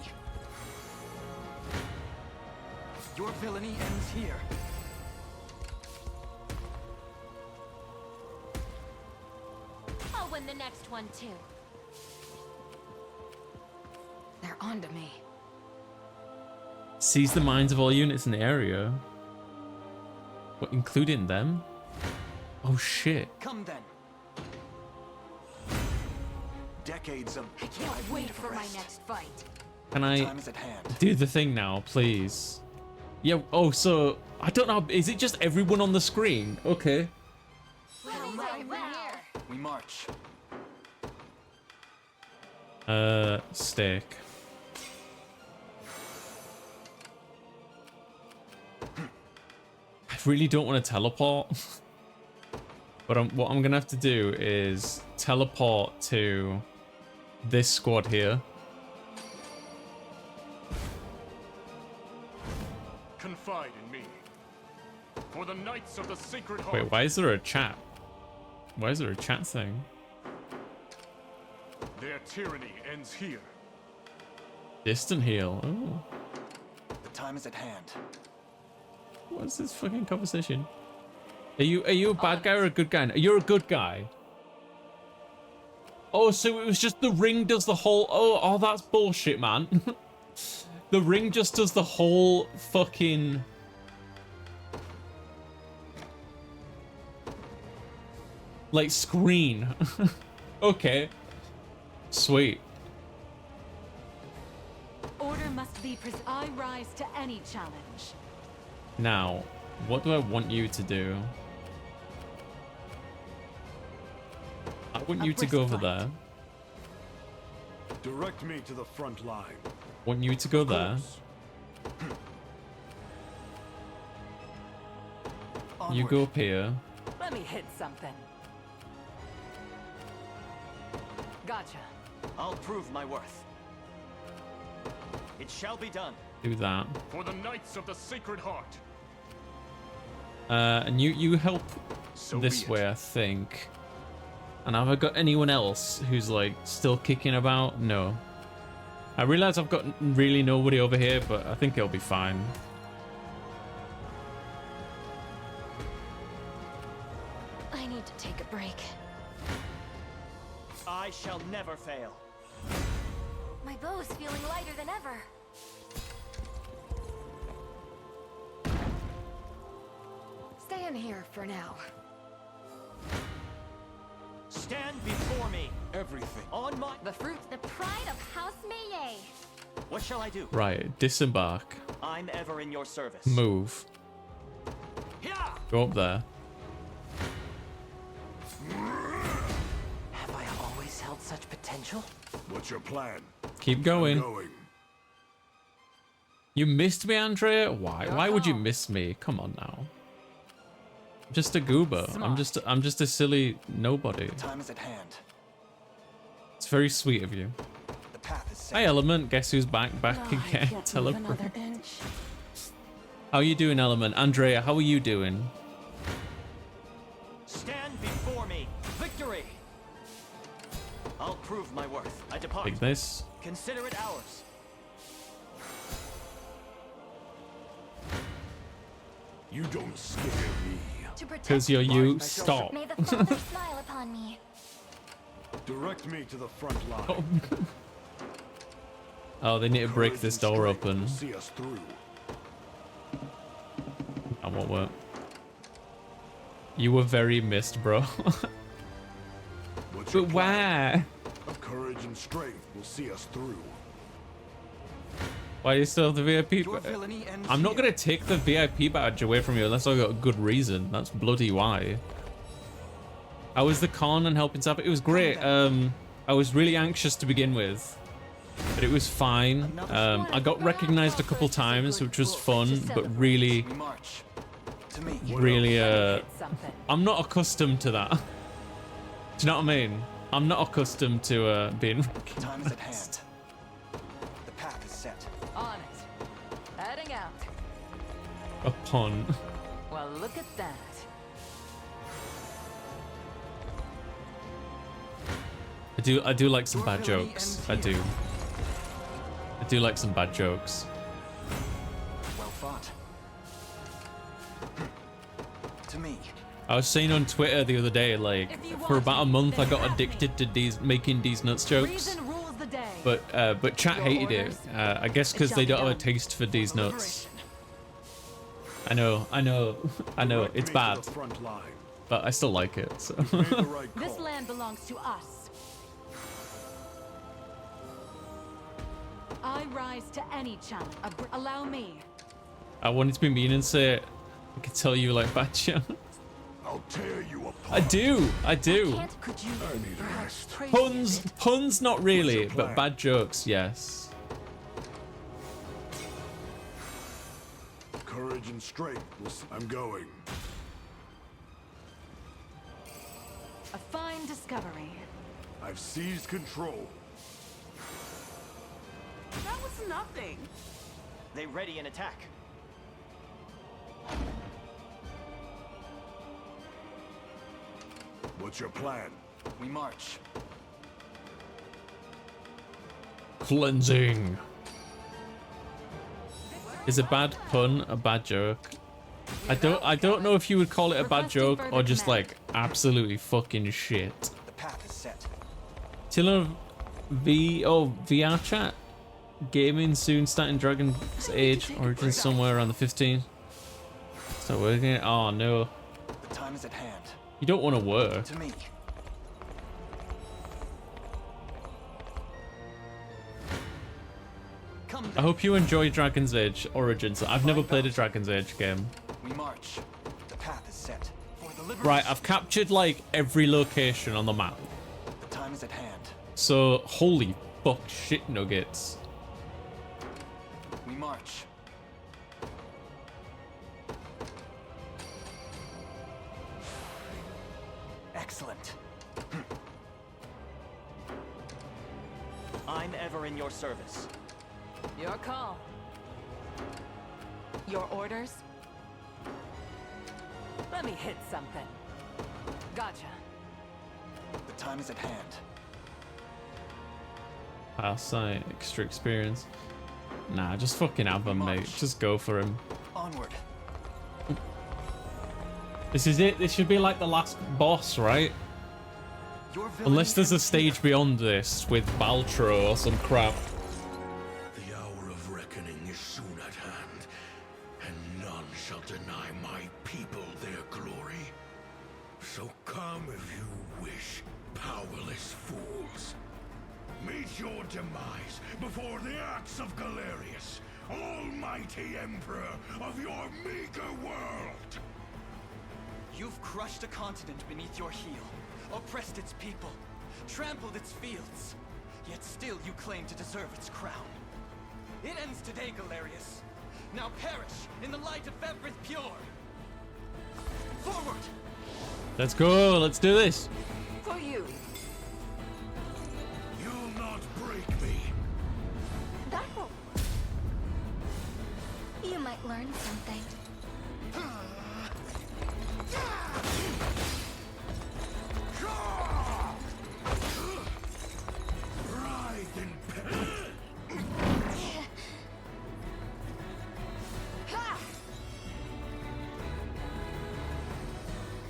[SPEAKER 2] Your villainy ends here.
[SPEAKER 8] I'll win the next one too.
[SPEAKER 6] They're onto me.
[SPEAKER 1] Seize the minds of all units in the area. What, including them? Oh shit.
[SPEAKER 2] Come then.
[SPEAKER 3] Decades of
[SPEAKER 16] I can't wait for my next fight.
[SPEAKER 1] Can I
[SPEAKER 2] Time is at hand.
[SPEAKER 1] do the thing now, please? Yeah, oh, so, I don't know, is it just everyone on the screen? Okay.
[SPEAKER 2] We march.
[SPEAKER 1] Steak. I really don't want to teleport. But what I'm gonna have to do is teleport to this squad here.
[SPEAKER 7] Confide in me. For the Knights of the Sacred Heart.
[SPEAKER 1] Wait, why is there a chat? Why is there a chat thing?
[SPEAKER 7] Their tyranny ends here.
[SPEAKER 1] Distant heal. Oh.
[SPEAKER 2] The time is at hand.
[SPEAKER 1] What's this fucking conversation? Are you a bad guy or a good guy? You're a good guy. Oh, so it was just the ring does the whole... Oh, that's bullshit, man. The ring just does the whole fucking... like, screen. Okay. Sweet.
[SPEAKER 16] Order must be I rise to any challenge.
[SPEAKER 1] Now, what do I want you to do? I want you to go over there.
[SPEAKER 7] Direct me to the front line.
[SPEAKER 1] Want you to go there. You go up here.
[SPEAKER 16] Let me hit something. Gotcha.
[SPEAKER 17] I'll prove my worth. It shall be done.
[SPEAKER 1] Do that.
[SPEAKER 7] For the Knights of the Sacred Heart.
[SPEAKER 1] And you help
[SPEAKER 7] So
[SPEAKER 1] this
[SPEAKER 7] be it.
[SPEAKER 1] way, I think. And have I got anyone else who's like still kicking about? No. I realize I've got really nobody over here, but I think it'll be fine.
[SPEAKER 8] I need to take a break.
[SPEAKER 17] I shall never fail.
[SPEAKER 4] My bow's feeling lighter than ever.
[SPEAKER 6] Stay in here for now.
[SPEAKER 17] Stand before me.
[SPEAKER 7] Everything.
[SPEAKER 17] On my...
[SPEAKER 6] The fruit.
[SPEAKER 4] The pride of House Meiyei.
[SPEAKER 17] What shall I do?
[SPEAKER 1] Right, disembark.
[SPEAKER 17] I'm ever in your service.
[SPEAKER 1] Move. Go up there.
[SPEAKER 17] Have I always held such potential?
[SPEAKER 7] What's your plan?
[SPEAKER 1] Keep going. You missed me, Andrea? Why? Why would you miss me? Come on now. I'm just a goober. I'm just a silly nobody.
[SPEAKER 2] Time is at hand.
[SPEAKER 1] It's very sweet of you.
[SPEAKER 2] The path is set.
[SPEAKER 1] Hi, Element. Guess who's back again? Teleport. How you doing, Element? Andrea, how are you doing?
[SPEAKER 17] Stand before me. Victory. I'll prove my worth. I depart.
[SPEAKER 1] Take this.
[SPEAKER 17] Consider it ours.
[SPEAKER 7] You don't scare me.
[SPEAKER 1] Because you're you. Stop.
[SPEAKER 4] May the Father smile upon me.
[SPEAKER 7] Direct me to the front line.
[SPEAKER 1] Oh, they need to break this door open.
[SPEAKER 7] See us through.
[SPEAKER 1] That won't work. You were very missed, bro. But why?
[SPEAKER 7] Courage and strength will see us through.
[SPEAKER 1] Why do you still have the VIP? I'm not gonna take the VIP badge away from you unless I got a good reason. That's bloody why. I was the con and helping Sap. It was great. I was really anxious to begin with, but it was fine. I got recognized a couple times, which was fun, but really, I'm not accustomed to that. Do you know what I mean? I'm not accustomed to being recognized.
[SPEAKER 2] Time is at hand. The path is set.
[SPEAKER 6] On it. Heading out.
[SPEAKER 1] A pun.
[SPEAKER 6] Well, look at that.
[SPEAKER 1] I do like some bad jokes. I do like some bad jokes.
[SPEAKER 2] Well fought. To me.
[SPEAKER 1] I was saying on Twitter the other day, like, for about a month I got addicted to making these nuts jokes. But chat hated it. I guess because they don't have a taste for these nuts. I know, it's bad. But I still like it, so.
[SPEAKER 16] This land belongs to us. I rise to any challenge. Allow me.
[SPEAKER 1] I wanted to be mean and say, I could tell you like bad jokes.
[SPEAKER 7] I'll tear you apart.
[SPEAKER 1] I do.
[SPEAKER 7] I need a rest.
[SPEAKER 1] Puns not really, but bad jokes, yes.
[SPEAKER 7] Courage and strength. I'm going.
[SPEAKER 16] A fine discovery.
[SPEAKER 7] I've seized control.
[SPEAKER 16] That was nothing.
[SPEAKER 17] They ready an attack.
[SPEAKER 7] What's your plan?
[SPEAKER 2] We march.
[SPEAKER 1] Cleansing. Is a bad pun a bad joke? I don't know if you would call it a bad joke or just like absolutely fucking shit.
[SPEAKER 2] The path is set.
[SPEAKER 1] Tiller VR chat. Gaming soon starting Dragon's Age Origins somewhere around the 15th. Start working. Oh no.
[SPEAKER 2] The time is at hand.
[SPEAKER 1] You don't want to work.
[SPEAKER 2] To me.
[SPEAKER 1] I hope you enjoy Dragon's Age Origins. I've never played a Dragon's Age game.
[SPEAKER 2] We march. The path is set. For the
[SPEAKER 1] Right, I've captured like every location on the map.
[SPEAKER 2] The time is at hand.
[SPEAKER 1] So, holy fuck shit nuggets.
[SPEAKER 2] We march. Excellent.
[SPEAKER 17] I'm ever in your service.
[SPEAKER 6] Your call.
[SPEAKER 16] Your orders? Let me hit something.
[SPEAKER 6] Gotcha.
[SPEAKER 2] The time is at hand.
[SPEAKER 1] Parasite, extra experience. Nah, just fucking have him, mate. Just go for him.
[SPEAKER 2] Onward.
[SPEAKER 1] This is it. This should be like the last boss, right? Unless there's a stage beyond this with Baltro or some crap.
[SPEAKER 14] The hour of reckoning is soon at hand, and none shall deny my people their glory. So come if you wish, powerless fools. Meet your demise before the axe of Galerius, almighty emperor of your meager world.
[SPEAKER 2] You've crushed a continent beneath your heel, oppressed its people, trampled its fields, yet still you claim to deserve its crown. It ends today, Galerius. Now perish in the light of Everth Pure. Forward!
[SPEAKER 1] Let's go. Let's do this.
[SPEAKER 16] For you.
[SPEAKER 14] You'll not break me.
[SPEAKER 4] That will. You might learn something.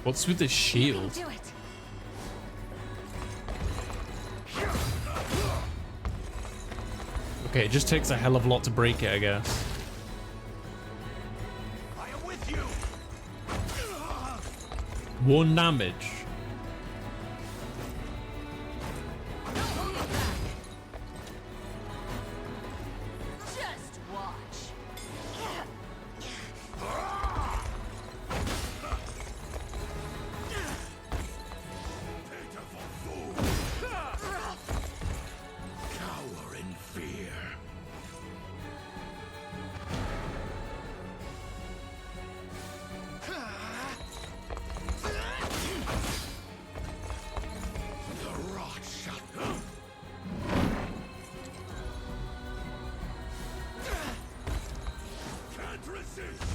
[SPEAKER 1] What's with the shield?
[SPEAKER 4] Do it.
[SPEAKER 1] Okay, it just takes a hell of a lot to break it, I guess.
[SPEAKER 14] I am with you.
[SPEAKER 1] 1 damage.
[SPEAKER 8] Just watch.
[SPEAKER 14] Pitiful fool. Cower in fear. The rot shall can't resist.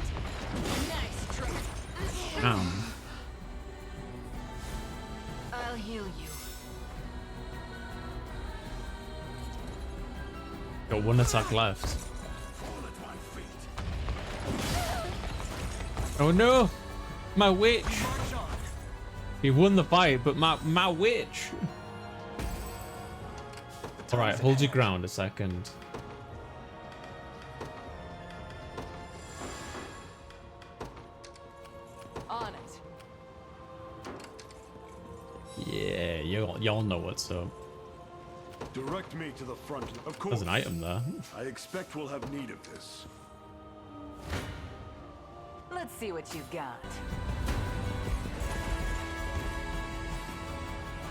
[SPEAKER 8] Nice try. I'll heal you.
[SPEAKER 1] Got 1 attack left.
[SPEAKER 14] Fall at my feet.
[SPEAKER 1] Oh no! My witch! He won the fight, but my witch! Alright, hold your ground a second.
[SPEAKER 16] On it.
[SPEAKER 1] Yeah, y'all know what's up.
[SPEAKER 7] Direct me to the front. Of course.
[SPEAKER 1] There's an item there.
[SPEAKER 7] I expect we'll have need of this.
[SPEAKER 16] Let's see what you've got.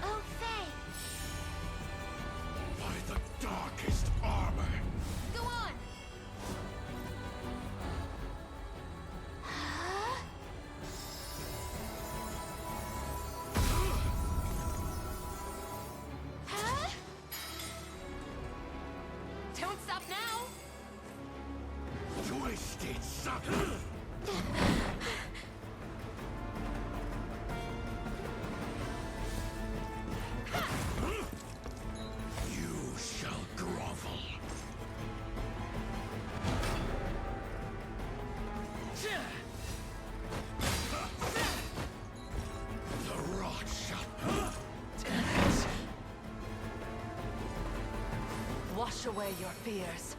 [SPEAKER 4] Oh, Faye.
[SPEAKER 14] By the darkest armor.
[SPEAKER 8] Go on. Don't stop now.
[SPEAKER 14] Twisted sucker. You shall grovel. The rot shall
[SPEAKER 16] Wash away your fears.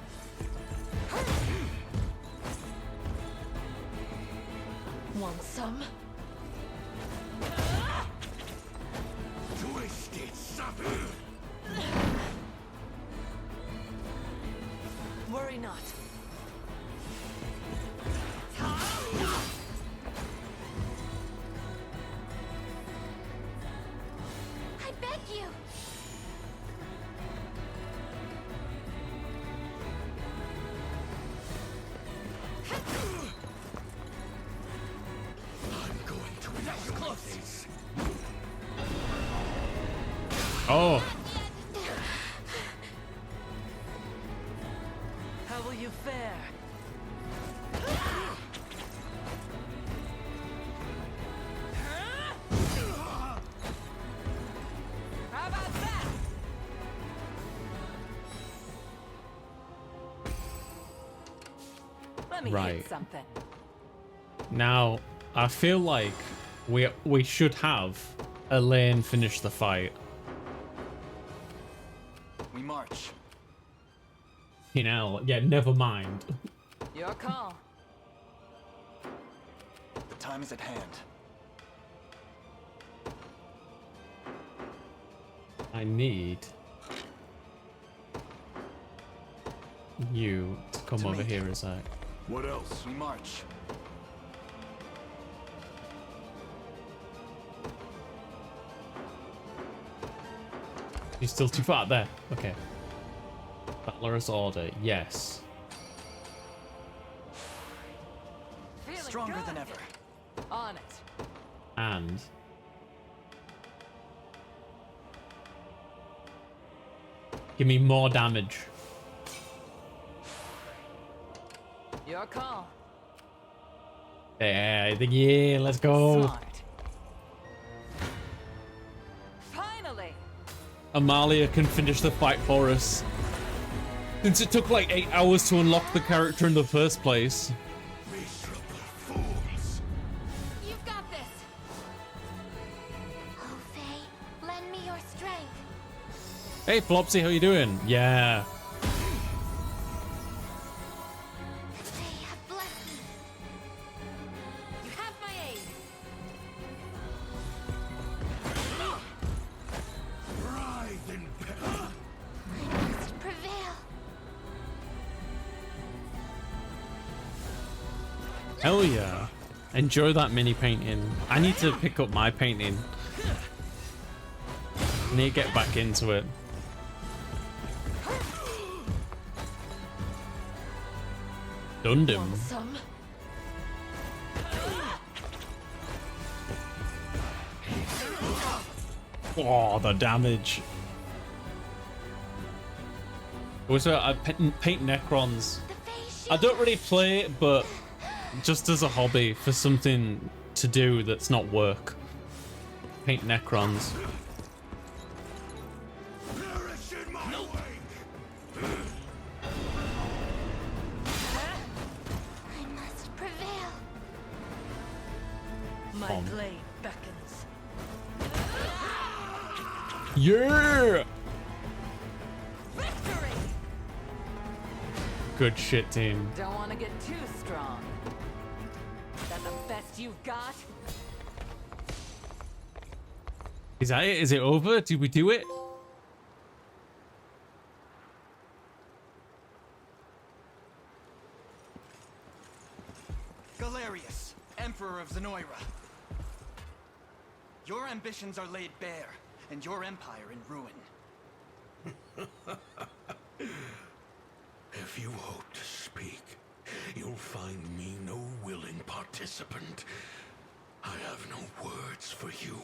[SPEAKER 16] Want some?
[SPEAKER 14] twisted sucker.
[SPEAKER 16] Worry not.
[SPEAKER 4] I beg you.
[SPEAKER 14] I'm going to enjoy this.
[SPEAKER 1] Oh!
[SPEAKER 16] How will you fare?
[SPEAKER 8] How about that?
[SPEAKER 16] Let me
[SPEAKER 1] Right.
[SPEAKER 16] hit something.
[SPEAKER 1] Now, I feel like we should have Elaine finish the fight.
[SPEAKER 2] We march.
[SPEAKER 1] You know, yeah, never mind.
[SPEAKER 16] Your call.
[SPEAKER 2] The time is at hand.
[SPEAKER 1] I need you to come over here a sec.
[SPEAKER 7] What else?
[SPEAKER 2] We march.
[SPEAKER 1] You're still too far there. Okay. Battler's order, yes.
[SPEAKER 16] Feeling
[SPEAKER 2] Stronger
[SPEAKER 16] good.
[SPEAKER 2] than ever.
[SPEAKER 16] On it.
[SPEAKER 1] And give me more damage.
[SPEAKER 16] Your call.
[SPEAKER 1] Yeah, let's go.
[SPEAKER 16] Smart. Finally.
[SPEAKER 1] Amalia can finish the fight for us. Since it took like 8 hours to unlock the character in the first place.
[SPEAKER 4] You've got this. Oh, Faye, lend me your strength.
[SPEAKER 1] Hey, Flopsy, how you doing? Yeah.
[SPEAKER 4] They have blessed me. You have my aid.
[SPEAKER 14] Writhe in
[SPEAKER 4] I must prevail.
[SPEAKER 1] Hell yeah. Enjoy that mini painting. I need to pick up my painting. I need to get back into it. Dundum.
[SPEAKER 16] Some.
[SPEAKER 1] Oh, the damage. Also, I paint Necrons. I don't really play it, but just as a hobby for something to do that's not work. Paint Necrons.
[SPEAKER 4] I must prevail.
[SPEAKER 16] My
[SPEAKER 1] Bomb.
[SPEAKER 16] blade beckons.
[SPEAKER 1] Yeah!
[SPEAKER 16] Victory!
[SPEAKER 1] Good shit, team.
[SPEAKER 16] Don't want to get too strong. Is that the best you've got?
[SPEAKER 1] Is that it? Is it over? Did we do it?
[SPEAKER 2] Galerius, Emperor of Zenoira. Your ambitions are laid bare, and your empire in ruin.
[SPEAKER 14] If you hope to speak, you'll find me no willing participant. I have no words for you.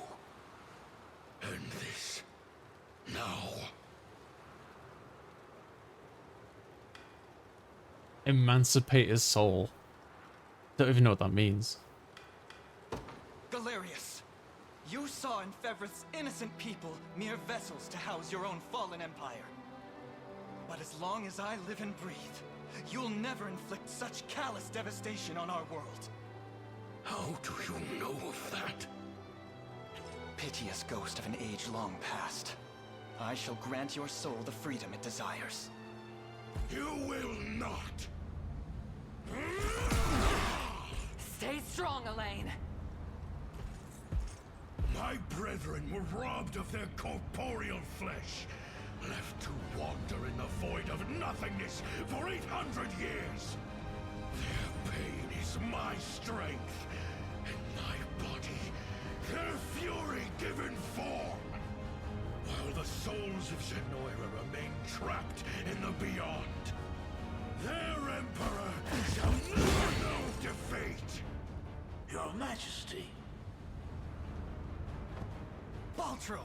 [SPEAKER 14] End this now.
[SPEAKER 1] Emancipate his soul. Don't even know what that means.
[SPEAKER 2] Galerius, you saw in Fevrith's innocent people mere vessels to house your own fallen empire. But as long as I live and breathe, you'll never inflict such callous devastation on our world.
[SPEAKER 14] How do you know of that?
[SPEAKER 2] Piteous ghost of an age long past. I shall grant your soul the freedom it desires.
[SPEAKER 14] You will not.
[SPEAKER 16] Stay strong, Elaine.
[SPEAKER 14] My brethren were robbed of their corporeal flesh, left to wander in the void of nothingness for 800 years. Their pain is my strength, and my body, their fury given form. While the souls of Zenoira remain trapped in the beyond, their emperor shall never know defeat.
[SPEAKER 13] Your Majesty.
[SPEAKER 2] Baltro!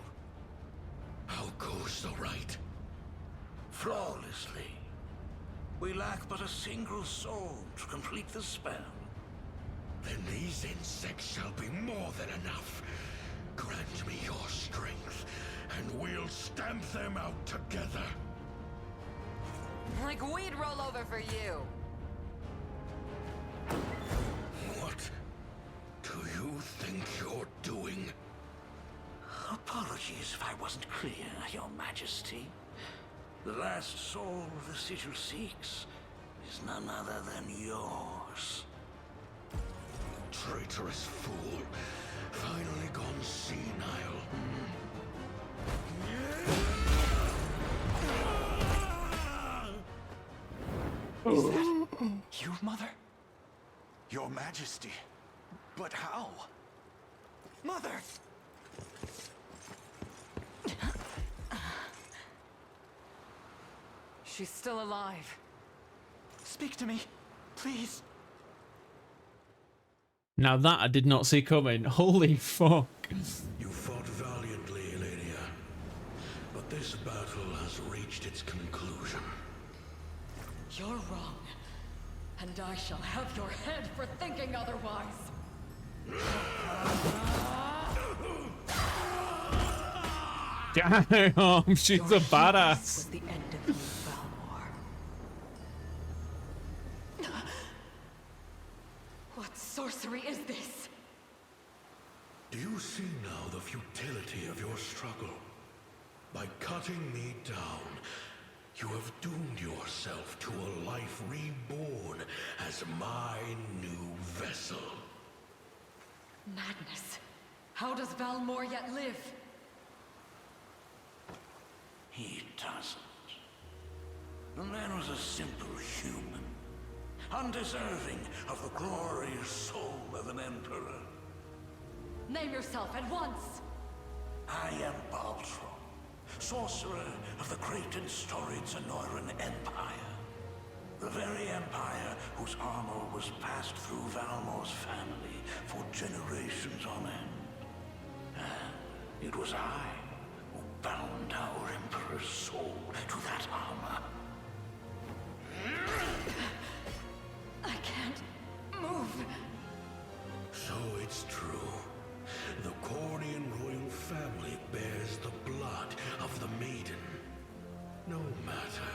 [SPEAKER 14] How goes the rite?
[SPEAKER 13] Flawlessly. We lack but a single soul to complete the spell.
[SPEAKER 14] Then these insects shall be more than enough. Grant me your strength, and we'll stamp them out together.
[SPEAKER 16] Like we'd roll over for you.
[SPEAKER 14] What do you think you're doing?
[SPEAKER 18] Apologies if I wasn't clear, Your Majesty. The last soul the sigil seeks is none other than yours.
[SPEAKER 14] Traitorous fool. Finally gone senile.
[SPEAKER 2] Is that you, Mother?
[SPEAKER 3] Your Majesty. But how?
[SPEAKER 2] Mother!
[SPEAKER 16] She's still alive.
[SPEAKER 2] Speak to me, please.
[SPEAKER 1] Now that I did not see coming. Holy fuck.
[SPEAKER 14] You fought valiantly, Eladia. But this battle has reached its conclusion.
[SPEAKER 6] You're wrong. And I shall have your head for thinking otherwise.
[SPEAKER 1] Damn, she's a badass.
[SPEAKER 16] Was the end of you, Valmor.
[SPEAKER 6] What sorcery is this?
[SPEAKER 14] Do you see now the futility of your struggle? By cutting me down, you have doomed yourself to a life reborn as my new vessel.
[SPEAKER 6] Madness. How does Valmor yet live?
[SPEAKER 18] He doesn't. The man was a simple human, undeserving of the glorious soul of an emperor.
[SPEAKER 6] Name yourself at once!
[SPEAKER 18] I am Baltron, sorcerer of the great and storied Zenoiran Empire. The very empire whose armor was passed through Valmor's family for generations on end. And it was I who bound our emperor's soul to that armor.
[SPEAKER 6] I can't move.
[SPEAKER 14] So it's true. The Cornian royal family bears the blood of the maiden. No matter.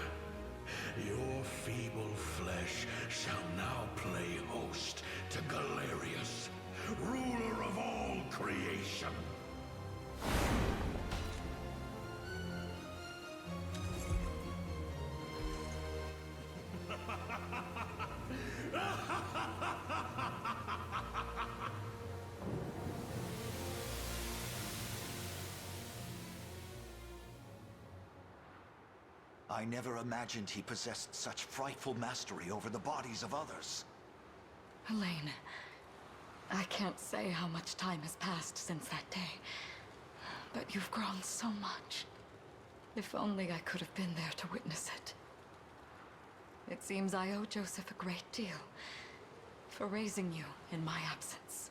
[SPEAKER 14] Your feeble flesh shall now play host to Galerius, ruler of all creation.
[SPEAKER 3] I never imagined he possessed such frightful mastery over the bodies of others.
[SPEAKER 6] Elaine, I can't say how much time has passed since that day, but you've grown so much. If only I could have been there to witness it. It seems I owe Joseph a great deal for raising you in my absence.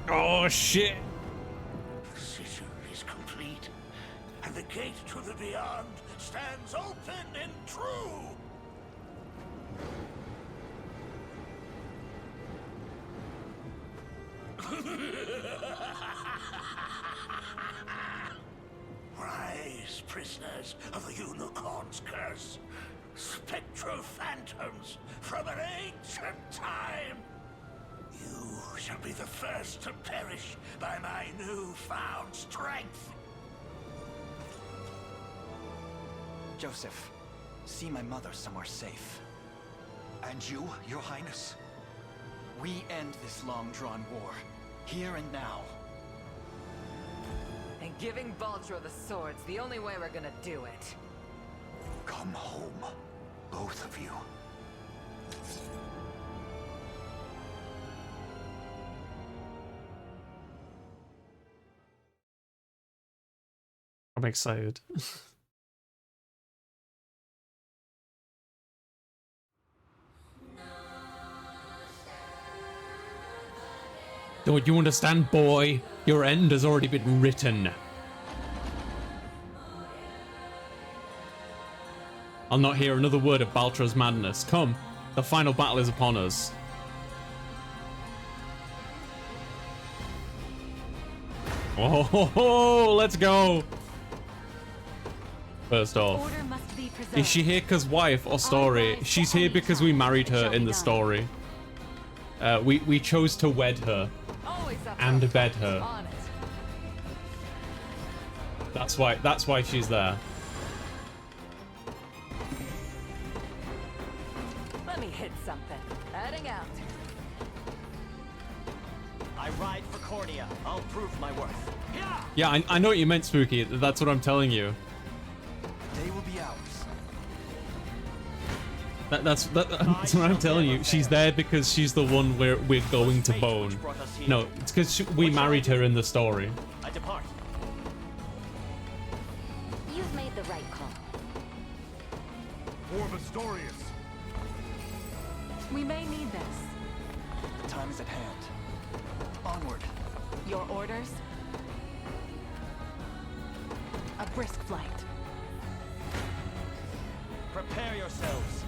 [SPEAKER 1] Oh shit.
[SPEAKER 18] The sigil is complete, and the gate to the beyond stands open and true. Rise, prisoners of the Unicorn's curse, spectral phantoms from an ancient time. You shall be the first to perish by my newfound strength.
[SPEAKER 2] Joseph, see my mother somewhere safe.
[SPEAKER 3] And you, Your Highness?
[SPEAKER 2] We end this long-drawn war, here and now.
[SPEAKER 19] And giving Baltro the sword's the only way we're gonna do it.
[SPEAKER 3] Come home, both of you.
[SPEAKER 1] I'm excited. Don't you understand, boy? Your end has already been written. I'll not hear another word of Baltra's madness. Come, the final battle is upon us. Oh, ho, ho, let's go. First off,
[SPEAKER 16] Order must be preserved.
[SPEAKER 1] is she here because wife or story? She's here because we married her in the story. We chose to wed her and bed her. That's why she's there.
[SPEAKER 19] Let me hit something. Heading out.
[SPEAKER 17] I ride for Cornea. I'll prove my worth.
[SPEAKER 1] Yeah, I know what you meant, Spooky. That's what I'm telling you.
[SPEAKER 2] They will be ours.
[SPEAKER 1] That's what I'm telling you. She's there because she's the one we're going to bone. No, it's because we married her in the story.
[SPEAKER 17] I depart.
[SPEAKER 4] You've made the right call.
[SPEAKER 7] War Astorius.
[SPEAKER 16] We may need this.
[SPEAKER 2] The time is at hand. Onward.
[SPEAKER 16] Your orders? A brisk flight.
[SPEAKER 17] Prepare yourselves.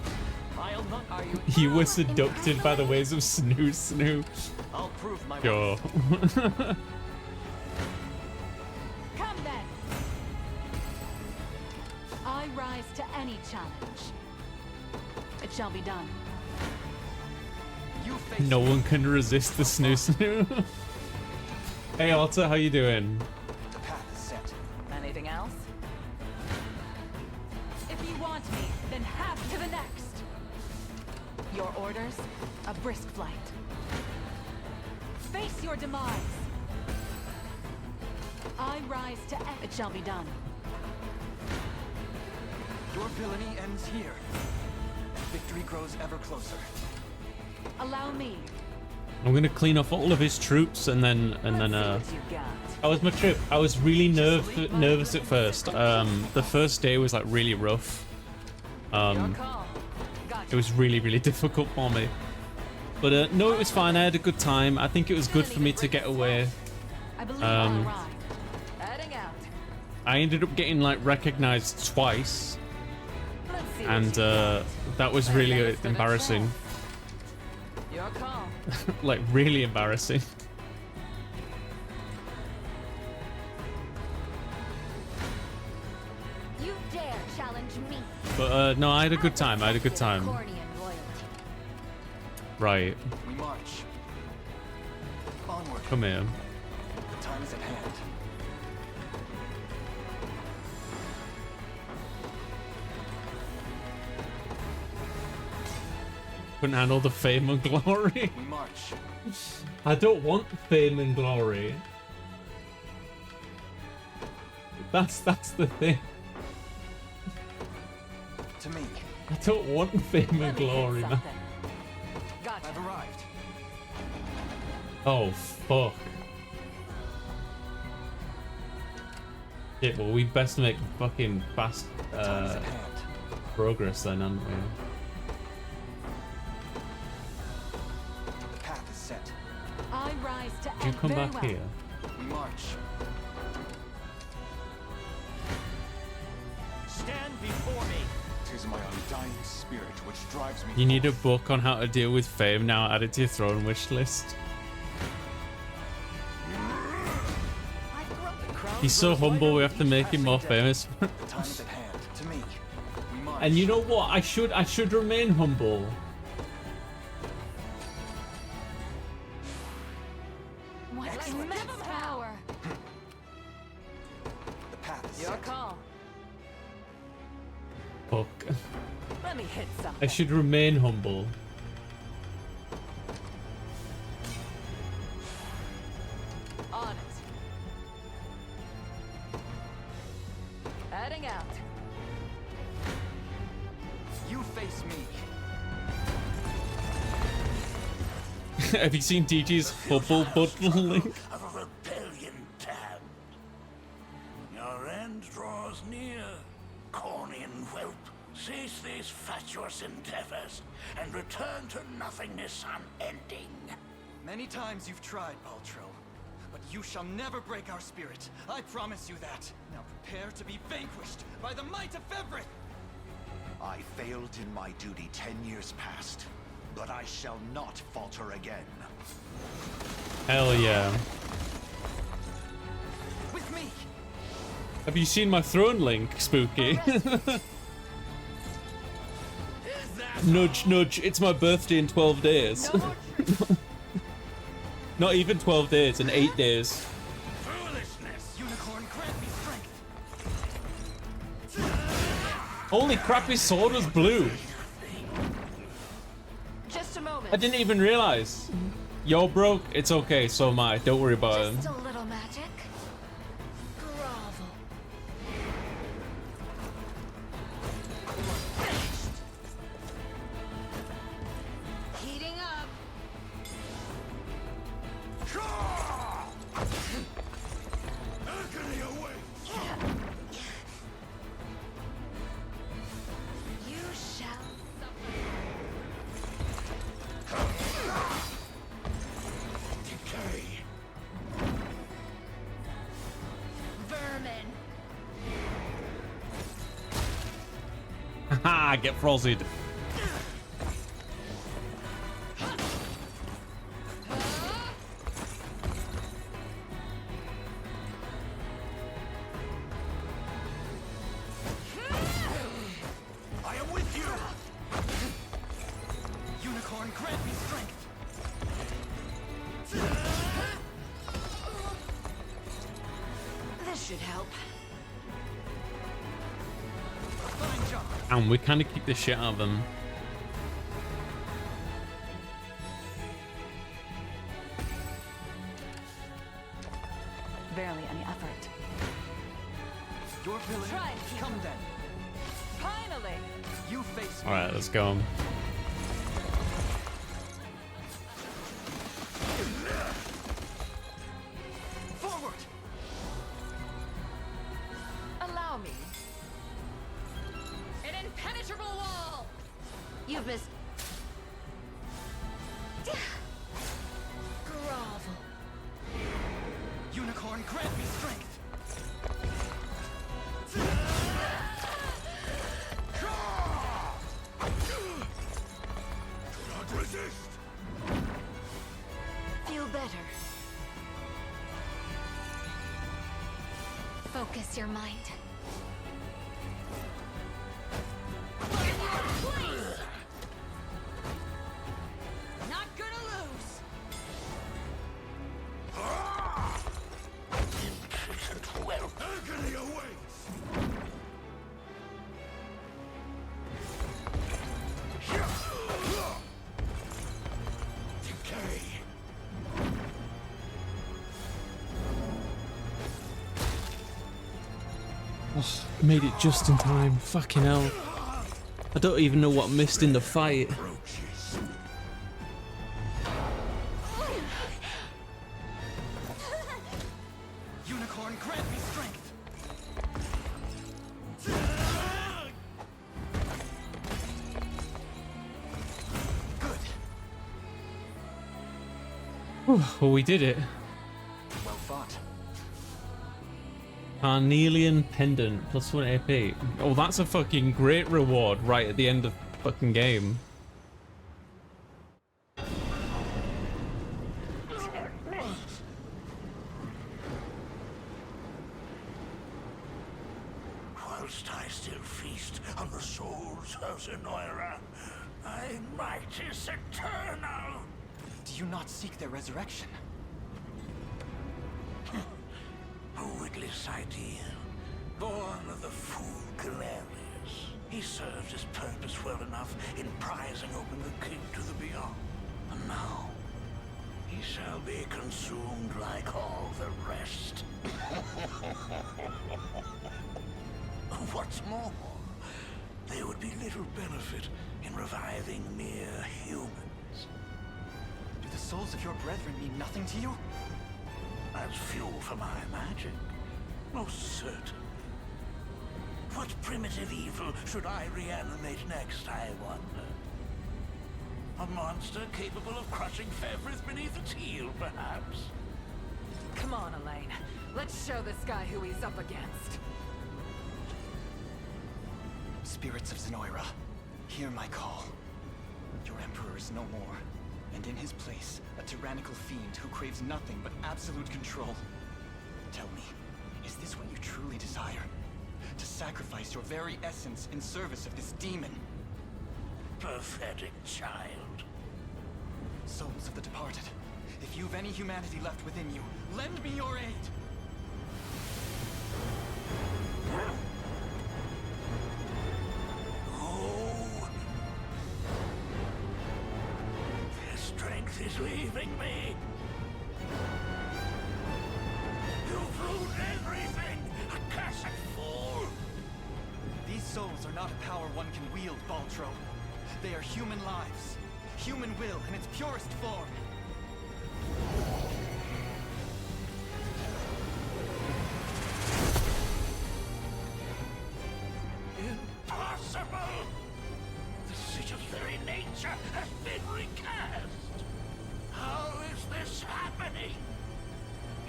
[SPEAKER 17] I'll not. Are you?
[SPEAKER 1] You were seducted by the ways of Snoo.
[SPEAKER 17] I'll prove my
[SPEAKER 1] Sure.
[SPEAKER 16] Come then. I rise to any challenge. It shall be done.
[SPEAKER 2] You face
[SPEAKER 1] No one can resist the Snoo. Hey Otter, how you doing?
[SPEAKER 2] The path is set.
[SPEAKER 19] Anything else?
[SPEAKER 16] If you want me, then half to the next. Your orders? A brisk flight. Face your demise. I rise to it shall be done.
[SPEAKER 2] Your villainy ends here. Victory grows ever closer.
[SPEAKER 16] Allow me.
[SPEAKER 1] I'm gonna clean off all of his troops and then how was my trip? I was really nervous at first. The first day was like really rough. It was really difficult for me. But no, it was fine. I had a good time. I think it was good for me to get away. I ended up getting like recognized twice, and that was really embarrassing.
[SPEAKER 19] Your call.
[SPEAKER 1] Like really embarrassing.
[SPEAKER 4] You dare challenge me.
[SPEAKER 1] But no, I had a good time. I had a good time. Right.
[SPEAKER 2] We march. Onward.
[SPEAKER 1] Come here.
[SPEAKER 2] The time is at hand.
[SPEAKER 1] Couldn't handle the fame and glory.
[SPEAKER 2] We march.
[SPEAKER 1] I don't want fame and glory. That's the thing.
[SPEAKER 2] To me.
[SPEAKER 1] I don't want fame and glory, man.
[SPEAKER 2] I've arrived.
[SPEAKER 1] Oh fuck. Yeah, well we best make fucking fast progress then, aren't we?
[SPEAKER 2] The path is set.
[SPEAKER 16] I rise to
[SPEAKER 1] You come back here.
[SPEAKER 2] We march.
[SPEAKER 17] Stand before me.
[SPEAKER 7] 'Tis my undying spirit which drives me.
[SPEAKER 1] You need a book on how to deal with fame now. Add it to your throne wish list. He's so humble. We have to make him more famous.
[SPEAKER 2] The time is at hand. To me. We march.
[SPEAKER 1] And you know what? I should remain humble.
[SPEAKER 16] Excellent power.
[SPEAKER 2] The path is
[SPEAKER 19] Your
[SPEAKER 2] set.
[SPEAKER 19] call.
[SPEAKER 1] Fuck.
[SPEAKER 19] Let me hit something.
[SPEAKER 1] I should remain humble.
[SPEAKER 19] On it. Heading out.
[SPEAKER 2] You face me.
[SPEAKER 1] Have you seen DG's Hubble button link?
[SPEAKER 18] Of a rebellion damned. Your end draws near, Cornian whelp. Cease these fatuous endeavors and return to nothingness unending.
[SPEAKER 2] Many times you've tried, Baltro, but you shall never break our spirit. I promise you that. Now prepare to be vanquished by the might of Fevrith.
[SPEAKER 3] I failed in my duty 10 years past, but I shall not falter again.
[SPEAKER 1] Hell yeah.
[SPEAKER 2] With me.
[SPEAKER 1] Have you seen my throne link, Spooky? Nudge, nudge, it's my birthday in 12 days. Not even 12 days, in 8 days.
[SPEAKER 17] Unicorn, grant me strength.
[SPEAKER 1] Holy crap, his sword was blue.
[SPEAKER 8] Just a moment.
[SPEAKER 1] I didn't even realize. You're broke, it's okay, so am I. Don't worry about him.
[SPEAKER 4] Just a little magic.
[SPEAKER 6] Grovel.
[SPEAKER 8] Heating up.
[SPEAKER 7] Agony awaits!
[SPEAKER 4] You shall
[SPEAKER 7] Decay!
[SPEAKER 8] Vermin.
[SPEAKER 1] Haha, get frozzied.
[SPEAKER 17] I am with you. Unicorn, grant me strength.
[SPEAKER 8] This should help.
[SPEAKER 17] Fine job.
[SPEAKER 1] And we kind of kick the shit out of them.
[SPEAKER 16] Barely any effort.
[SPEAKER 17] Your villain.
[SPEAKER 8] Try and keep
[SPEAKER 17] Come
[SPEAKER 8] him.
[SPEAKER 17] then.
[SPEAKER 8] Finally.
[SPEAKER 17] You face me.
[SPEAKER 1] Alright, let's go.
[SPEAKER 17] Forward.
[SPEAKER 8] Allow me. An impenetrable wall.
[SPEAKER 12] You've missed.
[SPEAKER 6] Grovel.
[SPEAKER 17] Unicorn, grant me strength.
[SPEAKER 7] Do not resist!
[SPEAKER 4] feel better. Focus your mind.
[SPEAKER 8] Not gonna lose.
[SPEAKER 7] Agony awaits! Decay!
[SPEAKER 1] Oh, made it just in time. Fucking hell. I don't even know what missed in the fight.
[SPEAKER 17] Unicorn, grant me strength. Good.
[SPEAKER 1] Well, we did it.
[SPEAKER 17] Well fought.
[SPEAKER 1] Carnelian Pendant, +1 AP. Oh, that's a fucking great reward right at the end of the fucking game.
[SPEAKER 18] Whilst I still feast on the souls of Zenoira, thy might is eternal.
[SPEAKER 2] Do you not seek their resurrection?
[SPEAKER 18] A witless idea, born of the fool Galerius. He served his purpose well enough in prizing open the gate to the beyond. And now, he shall be consumed like all the rest. What's more, there would be little benefit in reviving mere humans.
[SPEAKER 2] Do the souls of your brethren mean nothing to you?
[SPEAKER 18] As fuel for my magic, most certain. What primitive evil should I reanimate next, I wonder? A monster capable of crushing Fevris beneath its heel, perhaps?
[SPEAKER 8] Come on, Elaine. Let's show this guy who he's up against.
[SPEAKER 2] Spirits of Zenoira, hear my call. Your Emperor is no more, and in his place, a tyrannical fiend who craves nothing but absolute control. Tell me, Is this what you truly desire? To sacrifice your very essence in service of this demon?
[SPEAKER 18] Pathetic child.
[SPEAKER 2] Souls of the departed, if you've any humanity left within you, lend me your aid!
[SPEAKER 18] Oh! Their strength is leaving me! You've ruined everything! Accursed fool!
[SPEAKER 2] These souls are not a power one can wield, Baltro. They are human lives. Human will in its purest form.
[SPEAKER 18] Impossible! The city's very nature has been recast! How is this happening?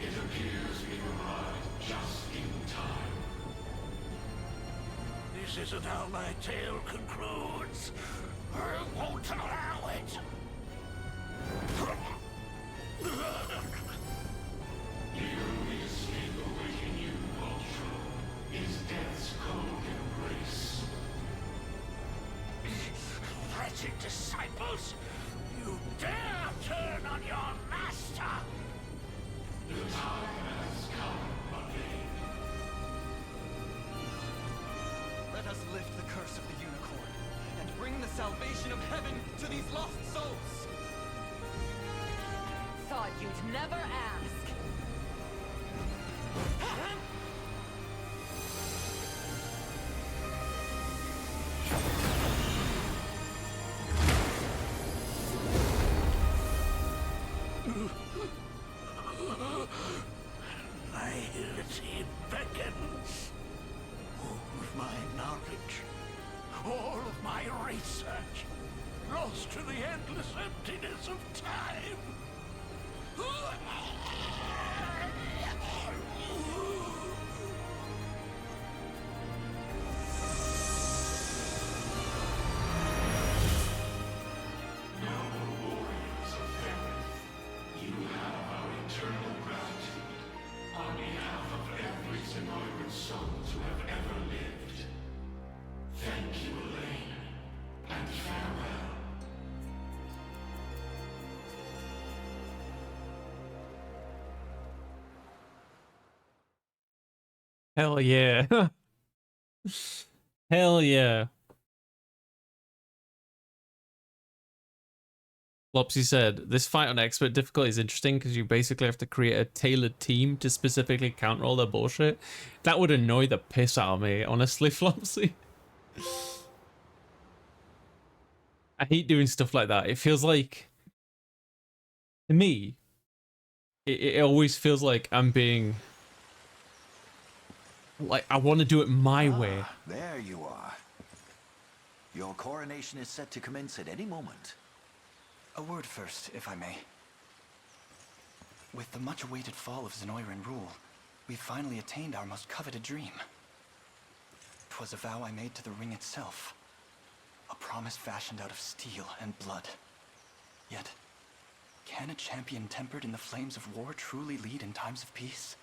[SPEAKER 14] It appears we arrived just in time.
[SPEAKER 18] This isn't how my tale concludes. I won't allow it!
[SPEAKER 14] The only escape awaiting you, Ultro, is death's cold embrace.
[SPEAKER 18] Wretched disciples! You dare turn on your master!
[SPEAKER 14] The time has come again.
[SPEAKER 2] Let us lift the curse of the unicorn and bring the salvation of heaven to these lost souls!
[SPEAKER 19] Thought you'd never ask.
[SPEAKER 18] Nihility beckons. All of my knowledge, all of my research, lost to the endless emptiness of time.
[SPEAKER 14] Noble warriors of Ferrith, you have our eternal gratitude on behalf of every Zenoiran soul to have ever lived. Thank you, Elaine, and farewell.
[SPEAKER 1] Hell yeah. Hell yeah. Lopsy said, this fight on expert difficulty is interesting because you basically have to create a tailored team to specifically counter all their bullshit. That would annoy the piss out of me, honestly, Flopsy. I hate doing stuff like that. It feels like, to me, it always feels like I'm being, like, I want to do it my way.
[SPEAKER 3] There you are. Your coronation is set to commence at any moment.
[SPEAKER 2] A word first, if I may. With the much-awaited fall of Zenoiran rule, we've finally attained our most coveted dream. 'Twas a vow I made to the ring itself. A promise fashioned out of steel and blood. Yet, can a champion tempered in the flames of war truly lead in times of peace?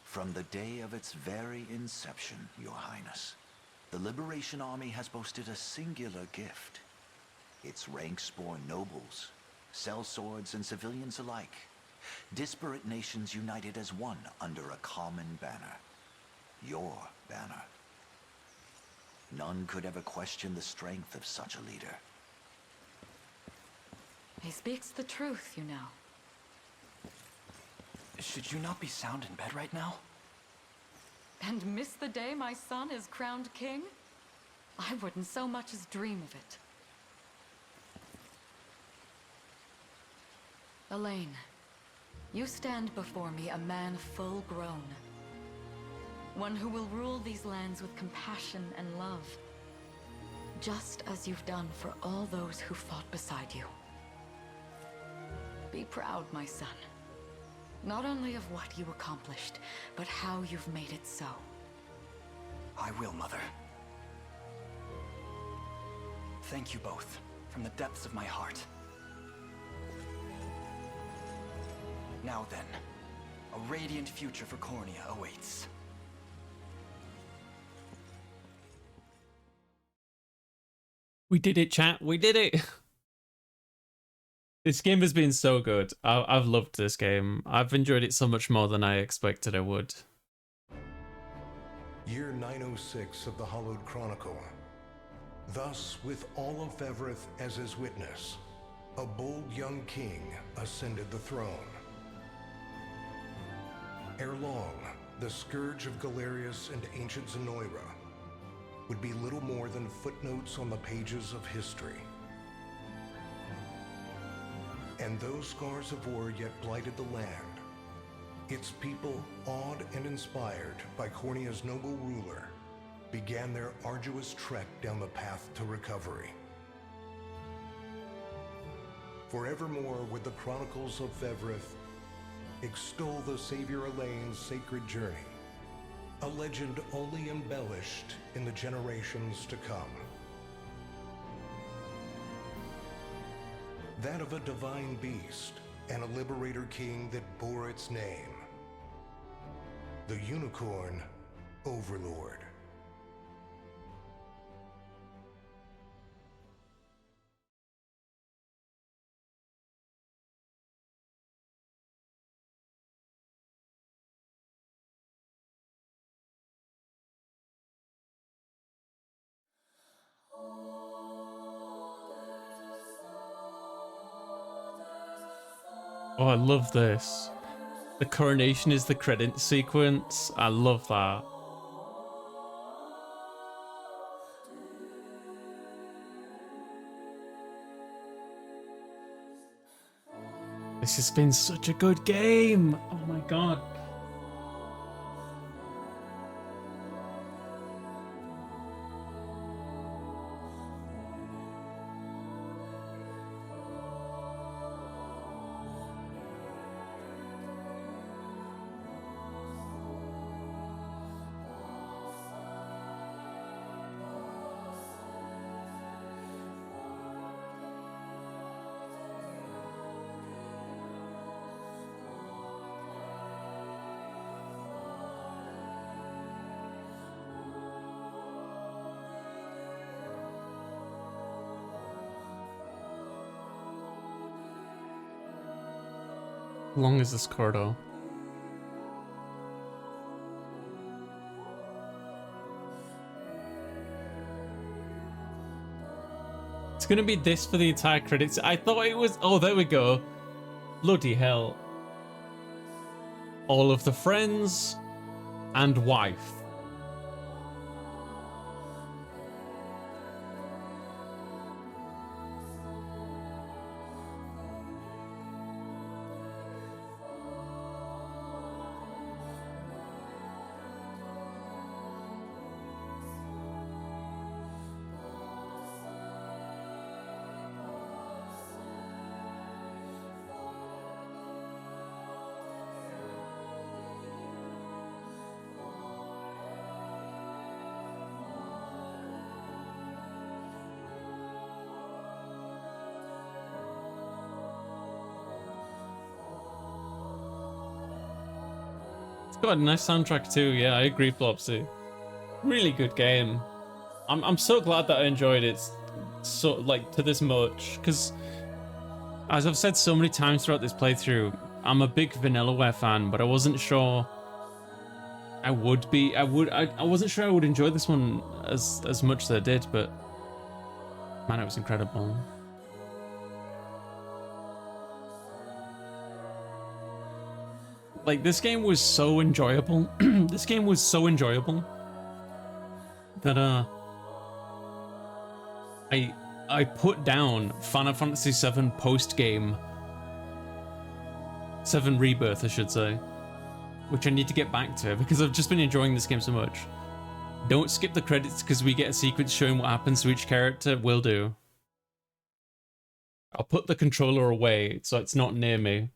[SPEAKER 3] From the day of its very inception, Your Highness, the Liberation Army has boasted a singular gift. Its ranks born nobles, sellswords and civilians alike. Disparate nations united as one under a common banner. Your banner. None could ever question the strength of such a leader.
[SPEAKER 16] He speaks the truth, you know.
[SPEAKER 2] Should you not be sound in bed right now?
[SPEAKER 16] And miss the day my son is crowned king? I wouldn't so much as dream of it. Elaine, you stand before me a man full grown. One who will rule these lands with compassion and love. Just as you've done for all those who fought beside you. Be proud, my son. Not only of what you accomplished, but how you've made it so.
[SPEAKER 2] I will, Mother. Thank you both, from the depths of my heart. Now then, A radiant future for Cornea awaits.
[SPEAKER 1] We did it, chat. We did it. This game has been so good. I've loved this game. I've enjoyed it so much more than I expected I would.
[SPEAKER 14] Year 906 of the Hallowed Chronicle. Thus, with all of Fevrith as his witness, a bold young king ascended the throne. Ere long, the scourge of Galerius and ancient Zenoira would be little more than footnotes on the pages of history. And those scars of war yet blighted the land, its people, awed and inspired by Cornea's noble ruler, began their arduous trek down the path to recovery. Forevermore would the chronicles of Fevrith extol the Savior Elaine's sacred journey, a legend only embellished in the generations to come. That of a divine beast and a liberator king that bore its name, the unicorn Overlord.
[SPEAKER 1] Oh, I love this. The coronation is the credit sequence. I love that. This has been such a good game. Oh my god. How long is this corridor? It's gonna be this for the entire credits. I thought it was... Oh, there we go. Bloody hell. All of the friends and wife. It's got a nice soundtrack too. Yeah, I agree, Flopsy. Really good game. I'm so glad that I enjoyed it so like to this much, because as I've said so many times throughout this playthrough, I'm a big Vanillaware fan, but I wasn't sure I would be. I wasn't sure I would enjoy this one as much as I did, but man, it was incredible. Like, this game was so enjoyable. This game was so enjoyable that I put down Final Fantasy VII post game, 7 Rebirth, I should say, which I need to get back to because I've just been enjoying this game so much. Don't skip the credits because we get a sequence showing what happens to each character. Will do. I'll put the controller away so it's not near me.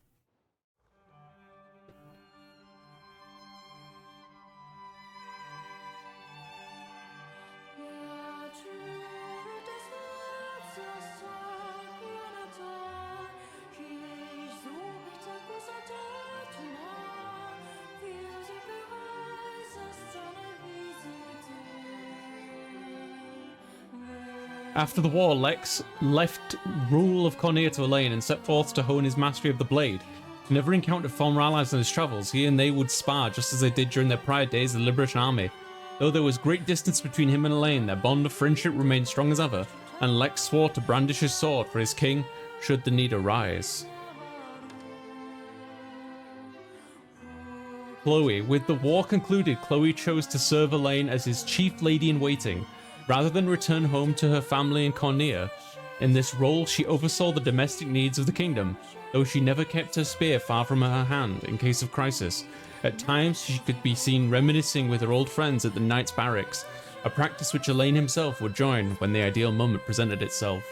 [SPEAKER 1] After the war, Lex left rule of Cornea to Elaine and set forth to hone his mastery of the blade. He never encountered former allies on his travels. He and they would spar just as they did during their prior days of the Liberation Army. Though there was great distance between him and Elaine, their bond of friendship remained strong as ever, and Lex swore to brandish his sword for his king should the need arise. Chloe. With the war concluded, Chloe chose to serve Elaine as his chief lady-in-waiting, rather than return home to her family in Cornea. In this role, she oversaw the domestic needs of the kingdom, though she never kept her spear far from her hand in case of crisis. At times, she could be seen reminiscing with her old friends at the Knights' Barracks, a practice which Elaine himself would join when the ideal moment presented itself.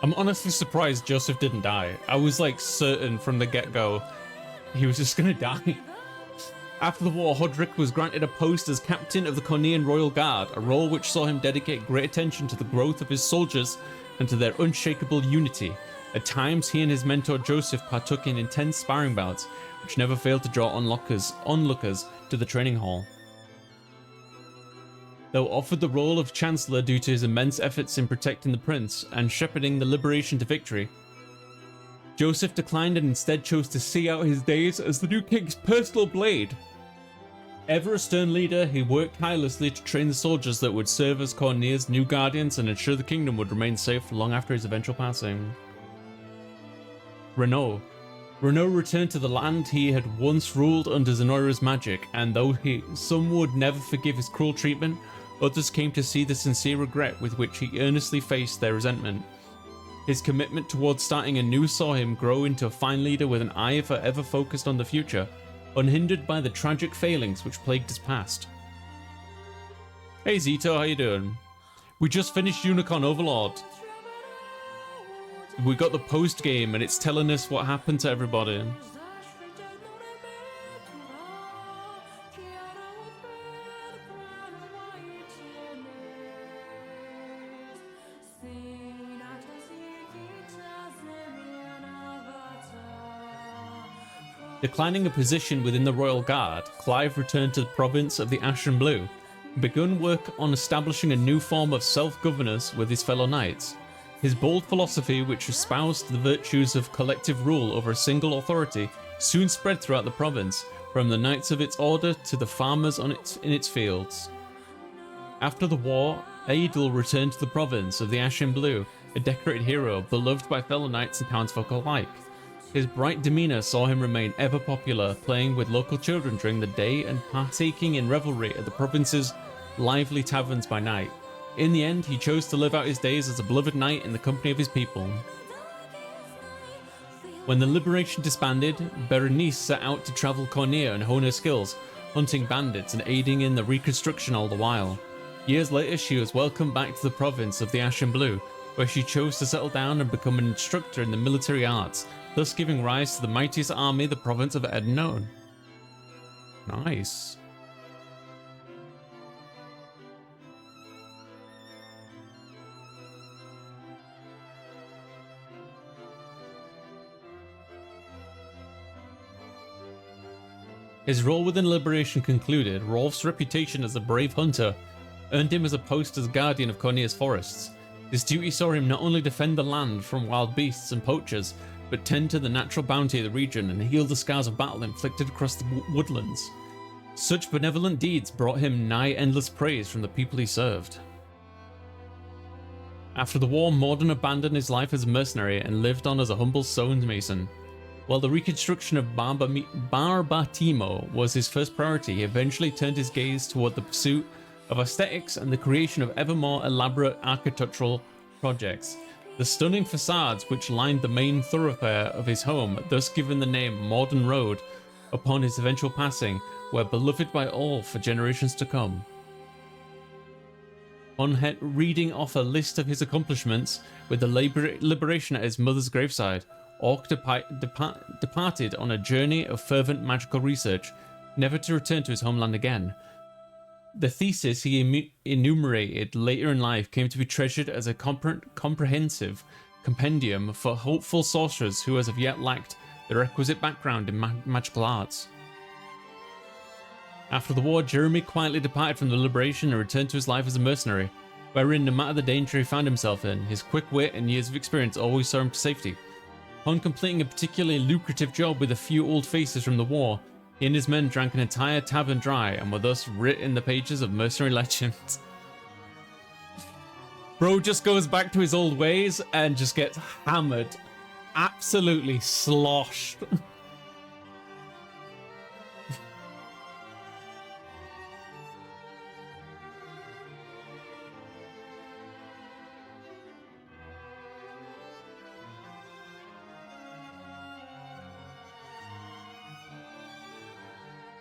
[SPEAKER 1] I'm honestly surprised Joseph didn't die. I was like certain from the get-go he was just gonna die. After the war, Hodrick was granted a post as captain of the Cornean Royal Guard, a role which saw him dedicate great attention to the growth of his soldiers and to their unshakable unity. At times, he and his mentor Joseph partook in intense sparring bouts, which never failed to draw onlookers to the training hall. Though offered the role of Chancellor due to his immense efforts in protecting the prince and shepherding the liberation to victory, Joseph declined and instead chose to see out his days as the new king's personal blade. Ever a stern leader, he worked tirelessly to train the soldiers that would serve as Cornea's new guardians and ensure the kingdom would remain safe long after his eventual passing. Renaud returned to the land he had once ruled under Zenoira's magic, and though some would never forgive his cruel treatment, others came to see the sincere regret with which he earnestly faced their resentment. His commitment towards starting anew saw him grow into a fine leader with an eye forever focused on the future, unhindered by the tragic failings which plagued his past. Hey Zito, how you doing? We just finished Unicon Overlord. We got the post game and it's telling us what happened to everybody. Declining a position within the Royal Guard, Clive returned to the province of the Ashen Blue and begun work on establishing a new form of self-governance with his fellow knights. His bold philosophy, which espoused the virtues of collective rule over a single authority, soon spread throughout the province, from the knights of its order to the farmers in its fields. After the war, Adel returned to the province of the Ashen Blue, a decorated hero beloved by fellow knights and townsfolk alike. His bright demeanor saw him remain ever popular, playing with local children during the day and partaking in revelry at the province's lively taverns by night. In the end, he chose to live out his days as a beloved knight in the company of his people. When the Liberation disbanded, Berenice set out to travel Cornea and hone her skills, hunting bandits and aiding in the reconstruction all the while. Years later, she was welcomed back to the province of the Ashen Blue, where she chose to settle down and become an instructor in the military arts, thus giving rise to the mightiest army the province of had known. Nice. His role within Liberation concluded, Rolf's reputation as a brave hunter earned him as a post as guardian of Cornea's forests. His duty saw him not only defend the land from wild beasts and poachers, but tend to the natural bounty of the region and heal the scars of battle inflicted across the woodlands. Such benevolent deeds brought him nigh endless praise from the people he served. After the war, Mordin abandoned his life as a mercenary and lived on as a humble stonemason. While the reconstruction of Barbatimo was his first priority, he eventually turned his gaze toward the pursuit of aesthetics and the creation of ever more elaborate architectural projects. The stunning facades which lined the main thoroughfare of his home, thus given the name Morden Road upon his eventual passing, were beloved by all for generations to come. On reading off a list of his accomplishments with the liberation at his mother's graveside, Orc departed on a journey of fervent magical research, never to return to his homeland again. The thesis he enumerated later in life came to be treasured as a comprehensive compendium for hopeful sorcerers who as of yet lacked the requisite background in magical arts. After the war, Jeremy quietly departed from the Liberation and returned to his life as a mercenary, wherein no matter the danger he found himself in, his quick wit and years of experience always saw him to safety. Upon completing a particularly lucrative job with a few old faces from the war, he and his men drank an entire tavern dry and were thus writ in the pages of mercenary legend. Bro just goes back to his old ways and just gets hammered. Absolutely sloshed.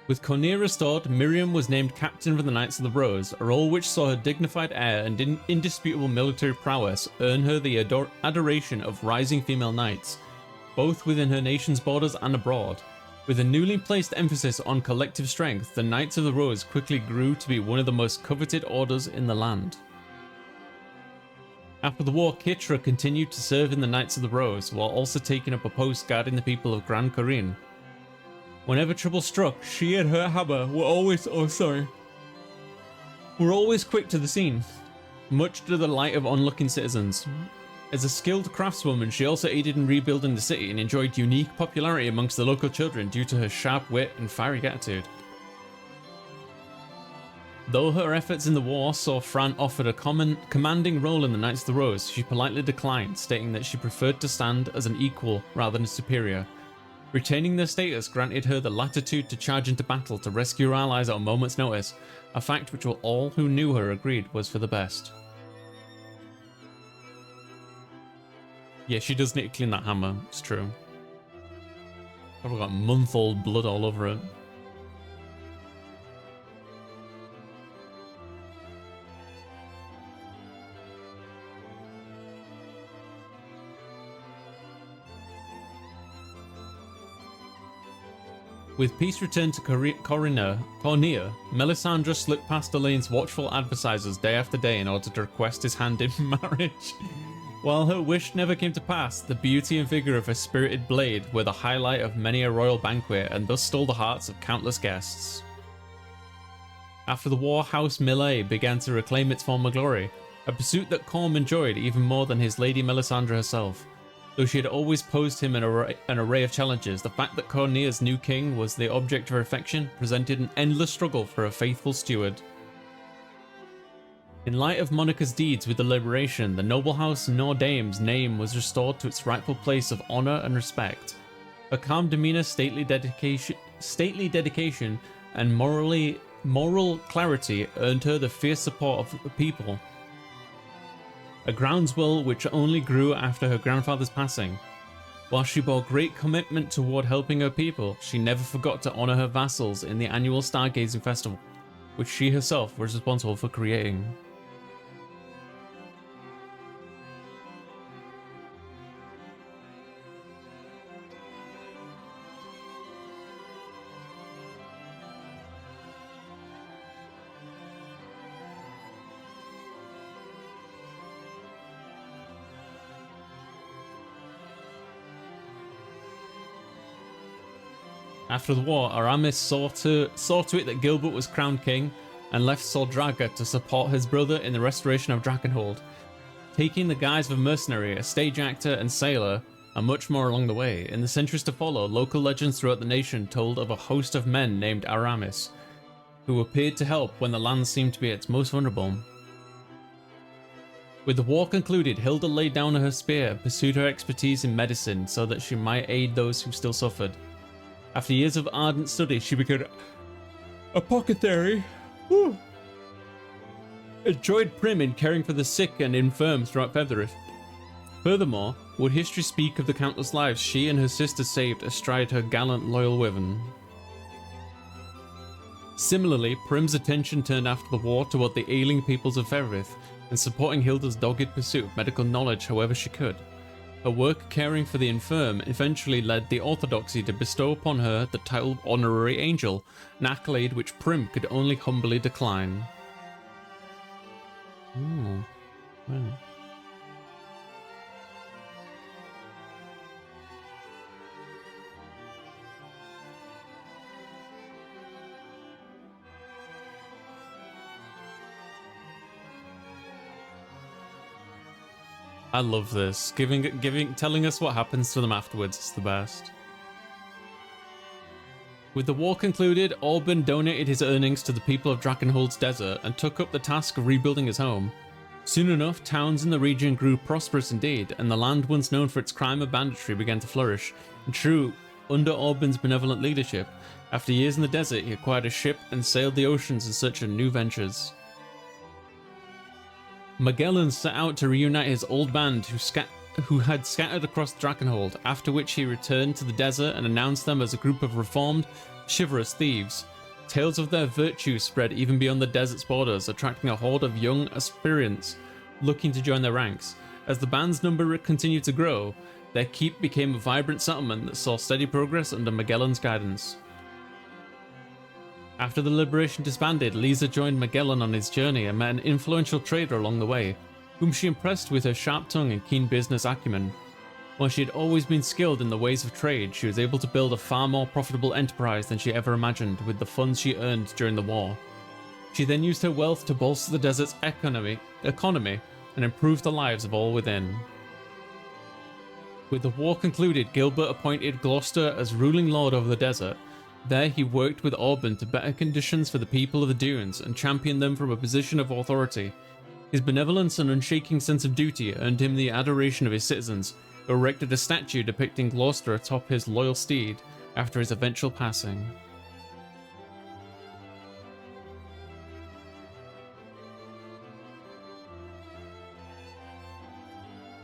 [SPEAKER 1] With Cornelia restored, Miriam was named captain for the Knights of the Rose, a role which saw her dignified air and indisputable military prowess earn her the adoration of rising female knights, both within her nation's borders and abroad. With a newly placed emphasis on collective strength, the Knights of the Rose quickly grew to be one of the most coveted orders in the land. After the war, Kitra continued to serve in the Knights of the Rose, while also taking up a post guarding the people of Grand Corine. Whenever trouble struck, she and her hammer were always quick to the scene, much to the delight of onlooking citizens. As a skilled craftswoman, she also aided in rebuilding the city and enjoyed unique popularity amongst the local children due to her sharp wit and fiery attitude. Though her efforts in the war saw Fran offered a commanding role in the Knights of the Rose, she politely declined, stating that she preferred to stand as an equal rather than superior. Retaining their status granted her the latitude to charge into battle to rescue her allies at a moment's notice, a fact which all who knew her agreed was for the best. Yeah, she does need to clean that hammer, it's true. Probably got month-old blood all over it. With peace returned to Cornelia, Melisandre slipped past Elaine's watchful advertisers day after day in order to request his hand in marriage. While her wish never came to pass, the beauty and vigor of her spirited blade were the highlight of many a royal banquet and thus stole the hearts of countless guests. After the war, House Millet began to reclaim its former glory, a pursuit that Corm enjoyed even more than his Lady Melisandre herself. Though she had always posed him an array of challenges, the fact that Cornelia's new king was the object of her affection presented an endless struggle for a faithful steward. In light of Monica's deeds with the liberation, the noble house Nordame's name was restored to its rightful place of honour and respect. Her calm demeanour, stately dedication, and moral clarity earned her the fierce support of the people. A groundswell which only grew after her grandfather's passing. While she bore great commitment toward helping her people, she never forgot to honor her vassals in the annual Stargazing Festival, which she herself was responsible for creating. After the war, Aramis saw to it that Gilbert was crowned king and left Soldraga to support his brother in the restoration of Drakenhold, taking the guise of a mercenary, a stage actor and sailor, and much more along the way. In the centuries to follow, local legends throughout the nation told of a host of men named Aramis, who appeared to help when the land seemed to be at its most vulnerable. With the war concluded, Hilda laid down her spear and pursued her expertise in medicine so that she might aid those who still suffered. After years of ardent study, she became apothecary. Enjoyed prim in caring for the sick and infirm throughout Fetherith. Furthermore, would history speak of the countless lives she and her sister saved astride her gallant, loyal wyvern. Similarly, Prim's attention turned after the war toward the ailing peoples of Fetherith and supporting Hilda's dogged pursuit of medical knowledge however she could. Her work caring for the infirm eventually led the Orthodoxy to bestow upon her the title of Honorary Angel, an accolade which Prim could only humbly decline. Oh, well. I love this. Telling us what happens to them afterwards is the best. With the war concluded, Orban donated his earnings to the people of Drakenhold's desert and took up the task of rebuilding his home. Soon enough, towns in the region grew prosperous indeed, and the land once known for its crime and banditry began to flourish. And true, under Orban's benevolent leadership, after years in the desert, he acquired a ship and sailed the oceans in search of new ventures. Magellan set out to reunite his old band who had scattered across Drakenhold, after which he returned to the desert and announced them as a group of reformed, chivalrous thieves. Tales of their virtue spread even beyond the desert's borders, attracting a horde of young aspirants looking to join their ranks. As the band's number continued to grow, their keep became a vibrant settlement that saw steady progress under Magellan's guidance. After the liberation disbanded, Lisa joined Magellan on his journey and met an influential trader along the way, whom she impressed with her sharp tongue and keen business acumen. While she had always been skilled in the ways of trade, she was able to build a far more profitable enterprise than she ever imagined with the funds she earned during the war. She then used her wealth to bolster the desert's economy and improve the lives of all within. With the war concluded, Gilbert appointed Gloucester as ruling lord over the desert. There he worked with Orban to better conditions for the people of the dunes and championed them from a position of authority. His benevolence and unshaking sense of duty earned him the adoration of his citizens, who erected a statue depicting Gloucester atop his loyal steed after his eventual passing.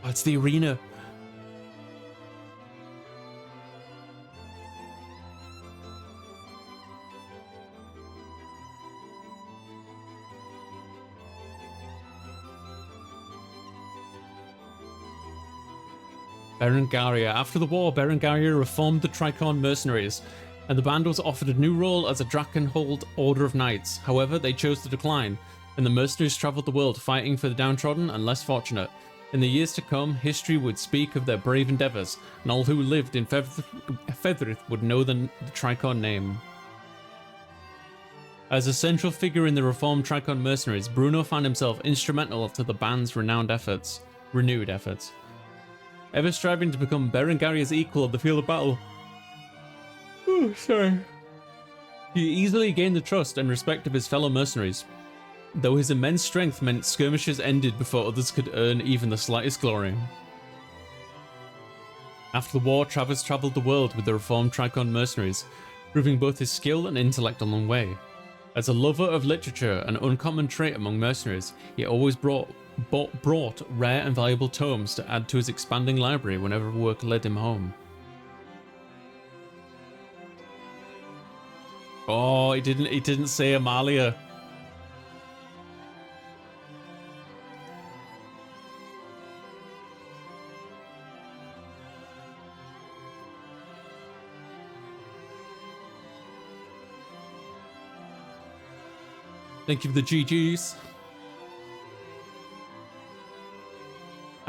[SPEAKER 1] Oh, it's the arena. Berengaria. After the war, Berengaria reformed the Tricorn mercenaries, and the band was offered a new role as a Drakenhold Order of Knights. However, they chose to decline, and the mercenaries travelled the world fighting for the downtrodden and less fortunate. In the years to come, history would speak of their brave endeavours, and all who lived in Fethrith would know the Tricorn name. As a central figure in the reformed Tricorn mercenaries, Bruno found himself instrumental to the band's renewed efforts. Ever striving to become Berengaria's equal on the field of battle. Oh, sorry. He easily gained the trust and respect of his fellow mercenaries, though his immense strength meant skirmishes ended before others could earn even the slightest glory. After the war, Travis travelled the world with the reformed Tricorn mercenaries, proving both his skill and intellect along the way. As a lover of literature, an uncommon trait among mercenaries, he always brought rare and valuable tomes to add to his expanding library whenever work led him home. Oh, he didn't say Amalia. Thank you for the GGs.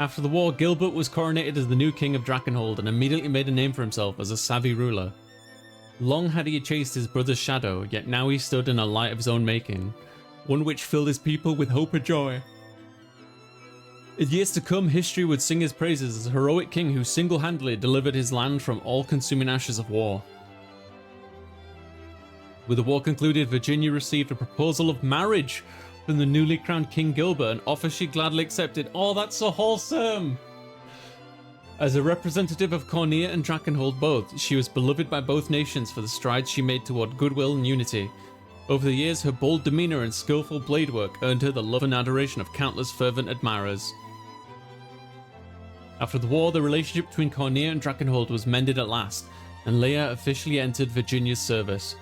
[SPEAKER 1] After the war, Gilbert was coronated as the new king of Drakenhold and immediately made a name for himself as a savvy ruler. Long had he chased his brother's shadow, yet now he stood in a light of his own making, one which filled his people with hope and joy. In years to come, history would sing his praises as a heroic king who single-handedly delivered his land from all-consuming ashes of war. With the war concluded, Virginia received a proposal of marriage from the newly crowned King Gilbert, an offer she gladly accepted. Oh, that's so wholesome! As a representative of Cornea and Drakenhold both, she was beloved by both nations for the strides she made toward goodwill and unity. Over the years, her bold demeanor and skillful blade work earned her the love and adoration of countless fervent admirers. After the war, the relationship between Cornea and Drakenhold was mended at last, and Leia officially entered Virginia's service.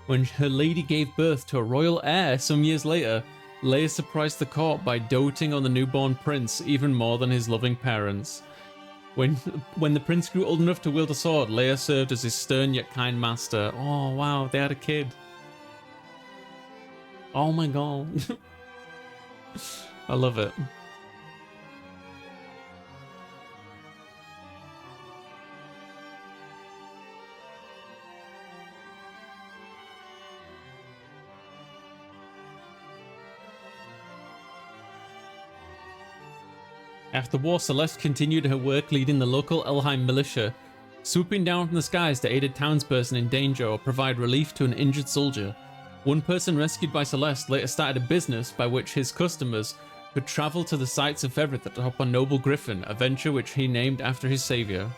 [SPEAKER 1] When her lady gave birth to a royal heir some years later, Leia surprised the court by doting on the newborn prince even more than his loving parents. When the prince grew old enough to wield a sword, Leia served as his stern yet kind master. Oh wow, they had a kid. Oh my god. I love it. After the war, Celeste continued her work leading the local Elheim militia, swooping down from the skies to aid a townsperson in danger or provide relief to an injured soldier. One person rescued by Celeste later started a business by which his customers could travel to the sights of Everett atop a noble griffin, a venture which he named after his savior.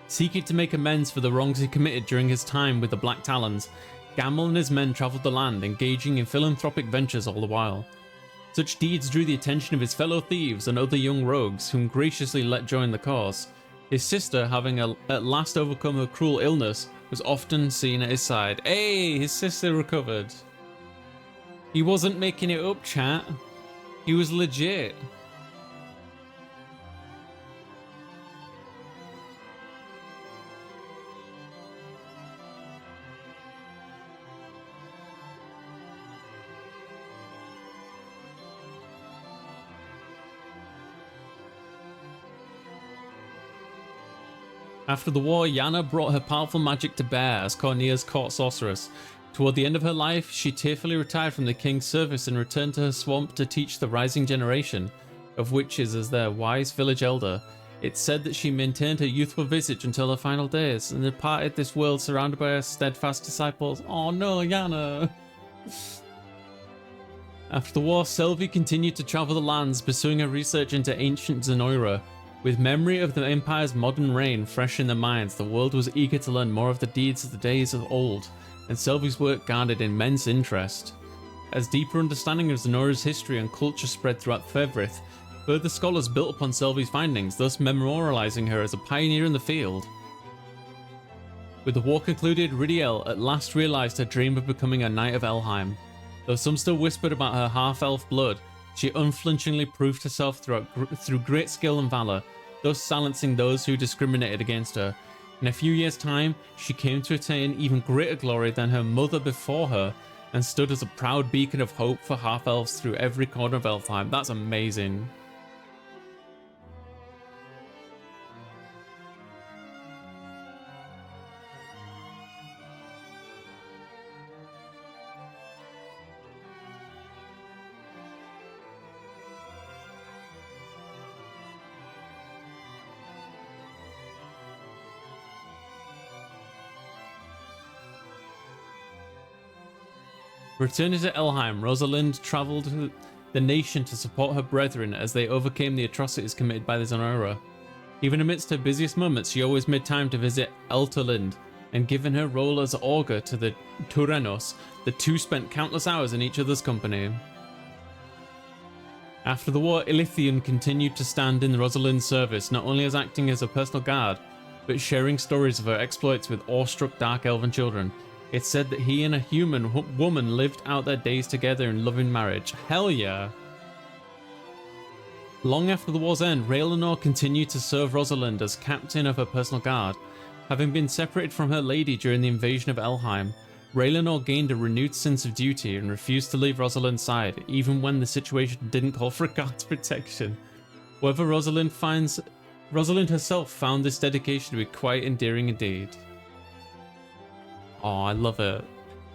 [SPEAKER 1] Seeking to make amends for the wrongs he committed during his time with the Black Talons, Gamble and his men traveled the land, engaging in philanthropic ventures all the while. Such deeds drew the attention of his fellow thieves and other young rogues, whom graciously let join the cause. His sister, having at last overcome her cruel illness, was often seen at his side. Hey, his sister recovered. He wasn't making it up, chat. He was legit. After the war, Yana brought her powerful magic to bear as Cornea's court sorceress. Toward the end of her life, she tearfully retired from the king's service and returned to her swamp to teach the rising generation of witches as their wise village elder. It's said that she maintained her youthful visage until her final days and departed this world surrounded by her steadfast disciples. Oh no, Yana! After the war, Sylvie continued to travel the lands, pursuing her research into ancient Zenoira. With memory of the Empire's modern reign fresh in their minds, the world was eager to learn more of the deeds of the days of old, and Sylvie's work garnered immense interest. As deeper understanding of Zenoira's history and culture spread throughout Fevrith, further scholars built upon Sylvie's findings, thus memorializing her as a pioneer in the field. With the war concluded, Ridiel at last realized her dream of becoming a Knight of Elheim. Though some still whispered about her half-elf blood, she unflinchingly proved herself through great skill and valor, thus silencing those who discriminated against her. In a few years' time, she came to attain even greater glory than her mother before her, and stood as a proud beacon of hope for half-elves through every corner of Elfheim. That's amazing. Returning to Elheim, Rosalind travelled the nation to support her brethren as they overcame the atrocities committed by the Zenoira. Even amidst her busiest moments, she always made time to visit Elterlind, and given her role as augur to the Turenos, the two spent countless hours in each other's company. After the war, Ilithium continued to stand in Rosalind's service, not only as acting as a personal guard, but sharing stories of her exploits with awestruck dark elven children. It's said that he and a human woman lived out their days together in loving marriage. Hell yeah! Long after the war's end, Raylanor continued to serve Rosalind as captain of her personal guard. Having been separated from her lady during the invasion of Elheim, Raylanor gained a renewed sense of duty and refused to leave Rosalind's side, even when the situation didn't call for guard's protection. However, Rosalind herself found this dedication to be quite endearing indeed. Oh, I love it.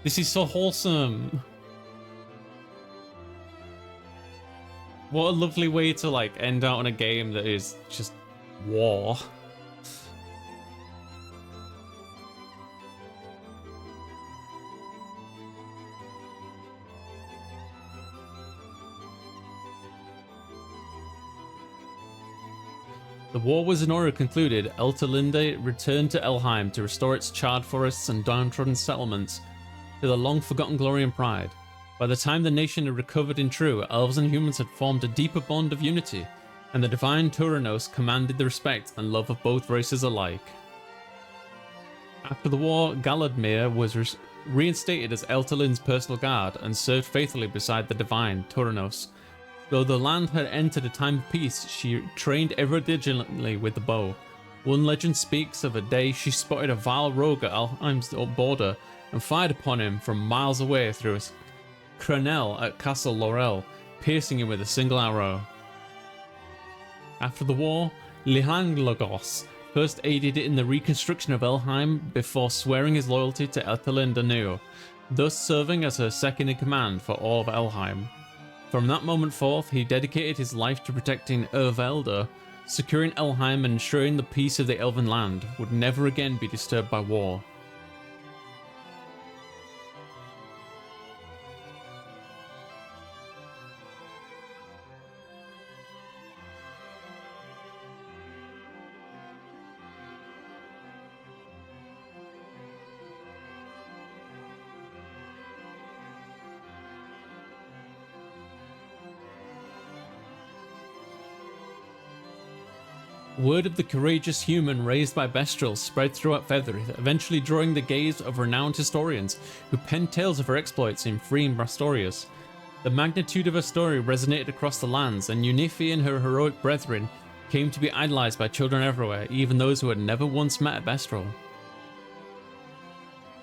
[SPEAKER 1] This is so wholesome. What a lovely way to like end out on a game that is just war. The war with Zenoira concluded, Elterlinde returned to Elheim to restore its charred forests and downtrodden settlements to the long-forgotten glory and pride. By the time the nation had recovered in true, elves and humans had formed a deeper bond of unity, and the divine Turanos commanded the respect and love of both races alike. After the war, Galadmir was reinstated as Elterlin's personal guard and served faithfully beside the divine Turanos. Though the land had entered a time of peace, she trained ever diligently with the bow. One legend speaks of a day she spotted a vile rogue at Alheim's border and fired upon him from miles away through a crenelle at Castle Laurel, piercing him with a single arrow. After the war, Lihanglagos first aided in the reconstruction of Elheim before swearing his loyalty to Ethelyn Danu, thus serving as her second-in-command for all of Elheim. From that moment forth, he dedicated his life to protecting Ervelda, securing Elheim and ensuring the peace of the Elven land would never again be disturbed by war. Word of the courageous human raised by Bestrel spread throughout Featherith, eventually drawing the gaze of renowned historians who penned tales of her exploits in freeing Brastorius. The magnitude of her story resonated across the lands, and Unifi and her heroic brethren came to be idolized by children everywhere, even those who had never once met a Bestrel.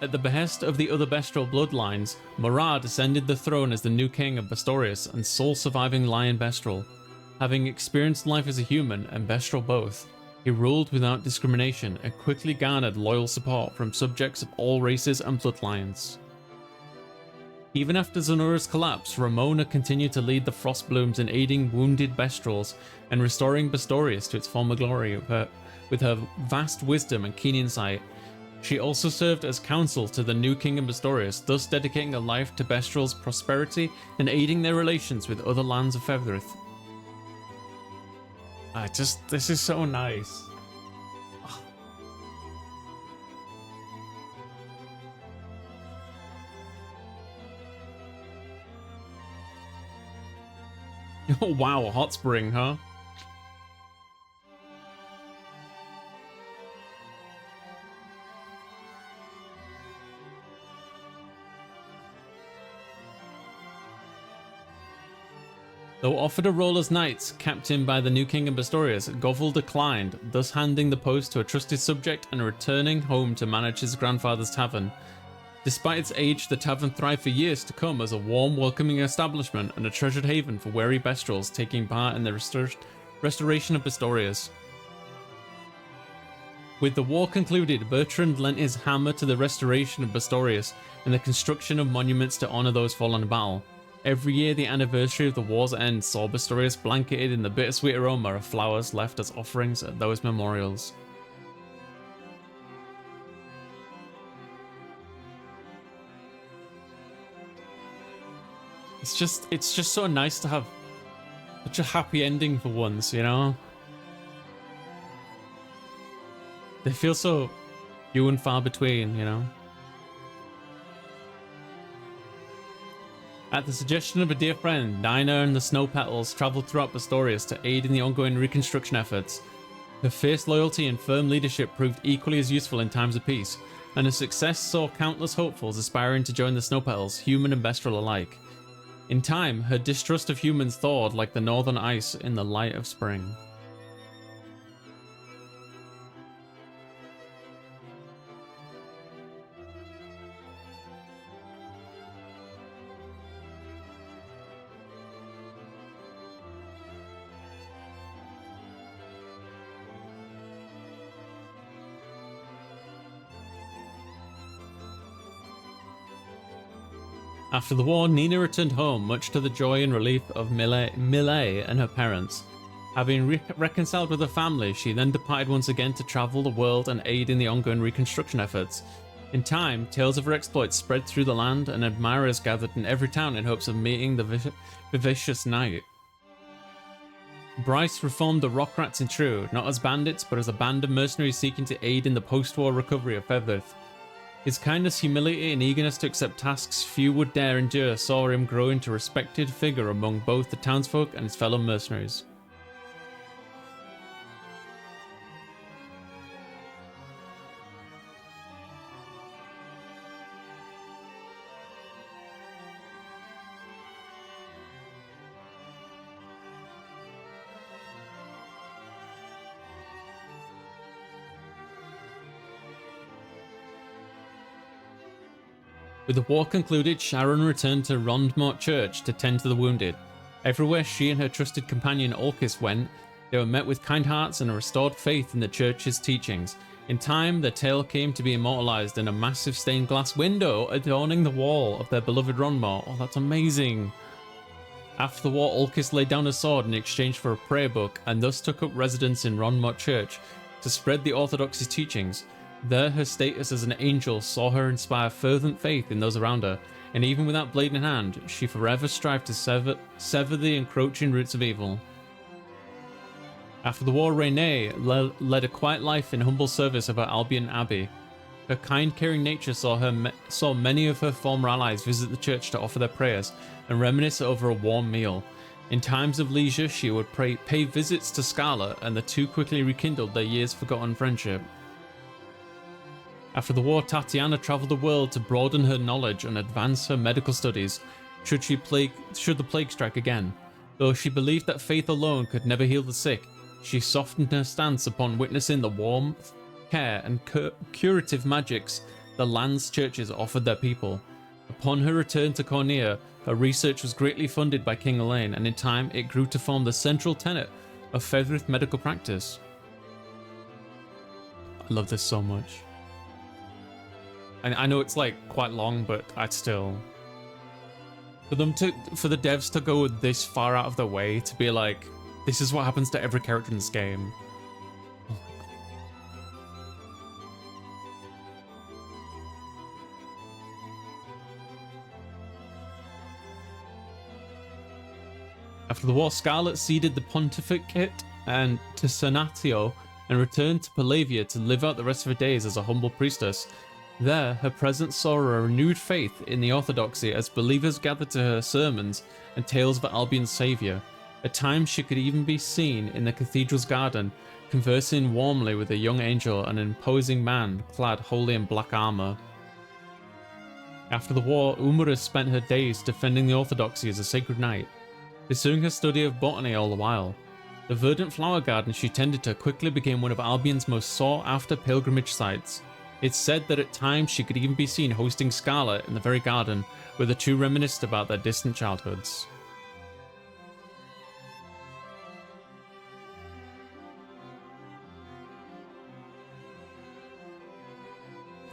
[SPEAKER 1] At the behest of the other Bestrel bloodlines, Marad ascended the throne as the new king of Bastorius and sole surviving Lion Bestrel. Having experienced life as a human and Bestrel both, he ruled without discrimination and quickly garnered loyal support from subjects of all races and bloodlines. Even after Zenora's collapse, Ramona continued to lead the Frostblooms in aiding wounded Bestrels and restoring Bastorius to its former glory with her vast wisdom and keen insight. She also served as counsel to the new king of Bastorius, thus dedicating her life to Bestrel's prosperity and aiding their relations with other lands of Featherith. This is so nice. Oh wow, hot spring, huh? Though offered a role as knight, captained by the new king of Bastorius, Govel declined, thus handing the post to a trusted subject and returning home to manage his grandfather's tavern. Despite its age, the tavern thrived for years to come as a warm, welcoming establishment and a treasured haven for weary Bestrels taking part in the restoration of Bastorius. With the war concluded, Bertrand lent his hammer to the restoration of Bastorius and the construction of monuments to honor those fallen in battle. Every year, the anniversary of the war's end saw Bastorius blanketed in the bittersweet aroma of flowers left as offerings at those memorials. It's just so nice to have such a happy ending for once, you know? They feel so few and far between, you know? At the suggestion of a dear friend, Dinah and the Snow Petals travelled throughout Bastorius to aid in the ongoing reconstruction efforts. Her fierce loyalty and firm leadership proved equally as useful in times of peace, and her success saw countless hopefuls aspiring to join the Snow Petals, human and Bestrel alike. In time, her distrust of humans thawed like the northern ice in the light of spring. After the war, Nina returned home, much to the joy and relief of Millet and her parents. Having reconciled with her family, she then departed once again to travel the world and aid in the ongoing reconstruction efforts. In time, tales of her exploits spread through the land, and admirers gathered in every town in hopes of meeting the vivacious knight. Bryce reformed the Rock Rats in True, not as bandits, but as a band of mercenaries seeking to aid in the post-war recovery of Featherith. His kindness, humility, and eagerness to accept tasks few would dare endure saw him grow into a respected figure among both the townsfolk and his fellow mercenaries. With the war concluded, Sharon returned to Rondmort Church to tend to the wounded. Everywhere she and her trusted companion Orcus went, they were met with kind hearts and a restored faith in the church's teachings. In time, their tale came to be immortalized in a massive stained glass window adorning the wall of their beloved Rondmort. Oh, that's amazing. After the war, Orcus laid down a sword in exchange for a prayer book and thus took up residence in Rondmort Church to spread the Orthodoxy's teachings. There, her status as an angel saw her inspire fervent faith in those around her, and even without blade in hand, she forever strived to sever the encroaching roots of evil. After the war, Renee led a quiet life in humble service of her Albion Abbey. Her kind, caring nature saw many of her former allies visit the church to offer their prayers and reminisce over a warm meal. In times of leisure, she would pay visits to Scarlet, and the two quickly rekindled their years-forgotten friendship. After the war, Tatiana traveled the world to broaden her knowledge and advance her medical studies should the plague strike again. Though she believed that faith alone could never heal the sick, she softened her stance upon witnessing the warmth, care, and curative magics the land's churches offered their people. Upon her return to Cornea, her research was greatly funded by King Elaine, and in time it grew to form the central tenet of Fedrith medical practice. I love this so much. And I know it's like quite long, but I'd still... For the devs to go this far out of their way to be like, this is what happens to every character in this game. Oh my God. After the war, Scarlet ceded the pontificate to Senatio and returned to Palavia to live out the rest of her days as a humble priestess. There, her presence saw a renewed faith in the Orthodoxy as believers gathered to her sermons and tales of Albion's saviour. At times, she could even be seen in the cathedral's garden, conversing warmly with a young angel, an imposing man clad wholly in black armour. After the war, Umurus spent her days defending the Orthodoxy as a sacred knight, pursuing her study of botany all the while. The verdant flower garden she tended to quickly became one of Albion's most sought-after pilgrimage sites. It's said that at times she could even be seen hosting Scarlet in the very garden, where the two reminisced about their distant childhoods.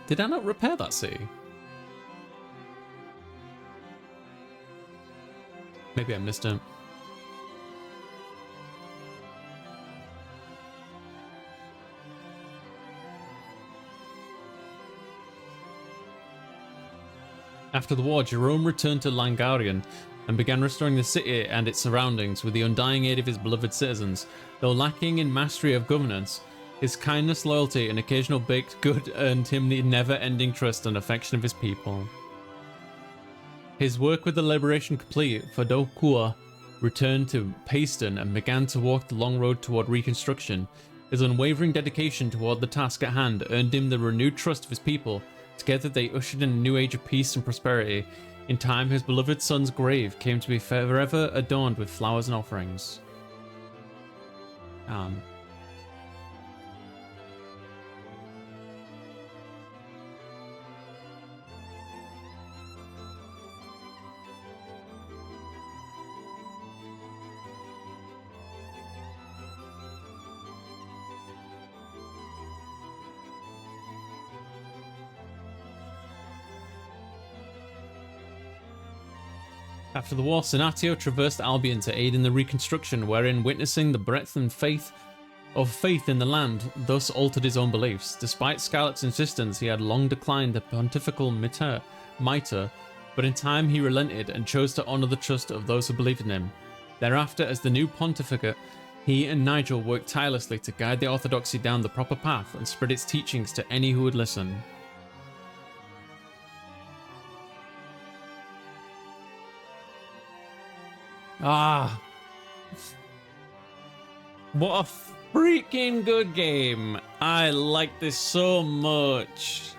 [SPEAKER 1] Did I not repair that city? Maybe I missed it. After the war, Jerome returned to Langarian and began restoring the city and its surroundings with the undying aid of his beloved citizens. Though lacking in mastery of governance, his kindness, loyalty, and occasional baked good earned him the never-ending trust and affection of his people. His work with the liberation complete, Fadokua returned to Payston and began to walk the long road toward reconstruction. His unwavering dedication toward the task at hand earned him the renewed trust of his people. Together they ushered in a new age of peace and prosperity. In time, his beloved son's grave came to be forever adorned with flowers and offerings. After the war, Senatio traversed Albion to aid in the reconstruction, wherein witnessing the breadth and faith in the land thus altered his own beliefs. Despite Scarlet's insistence, he had long declined the pontifical mitre, but in time he relented and chose to honour the trust of those who believed in him. Thereafter, as the new pontificate, he and Nigel worked tirelessly to guide the Orthodoxy down the proper path and spread its teachings to any who would listen. Ah, what a freaking good game. I like this so much.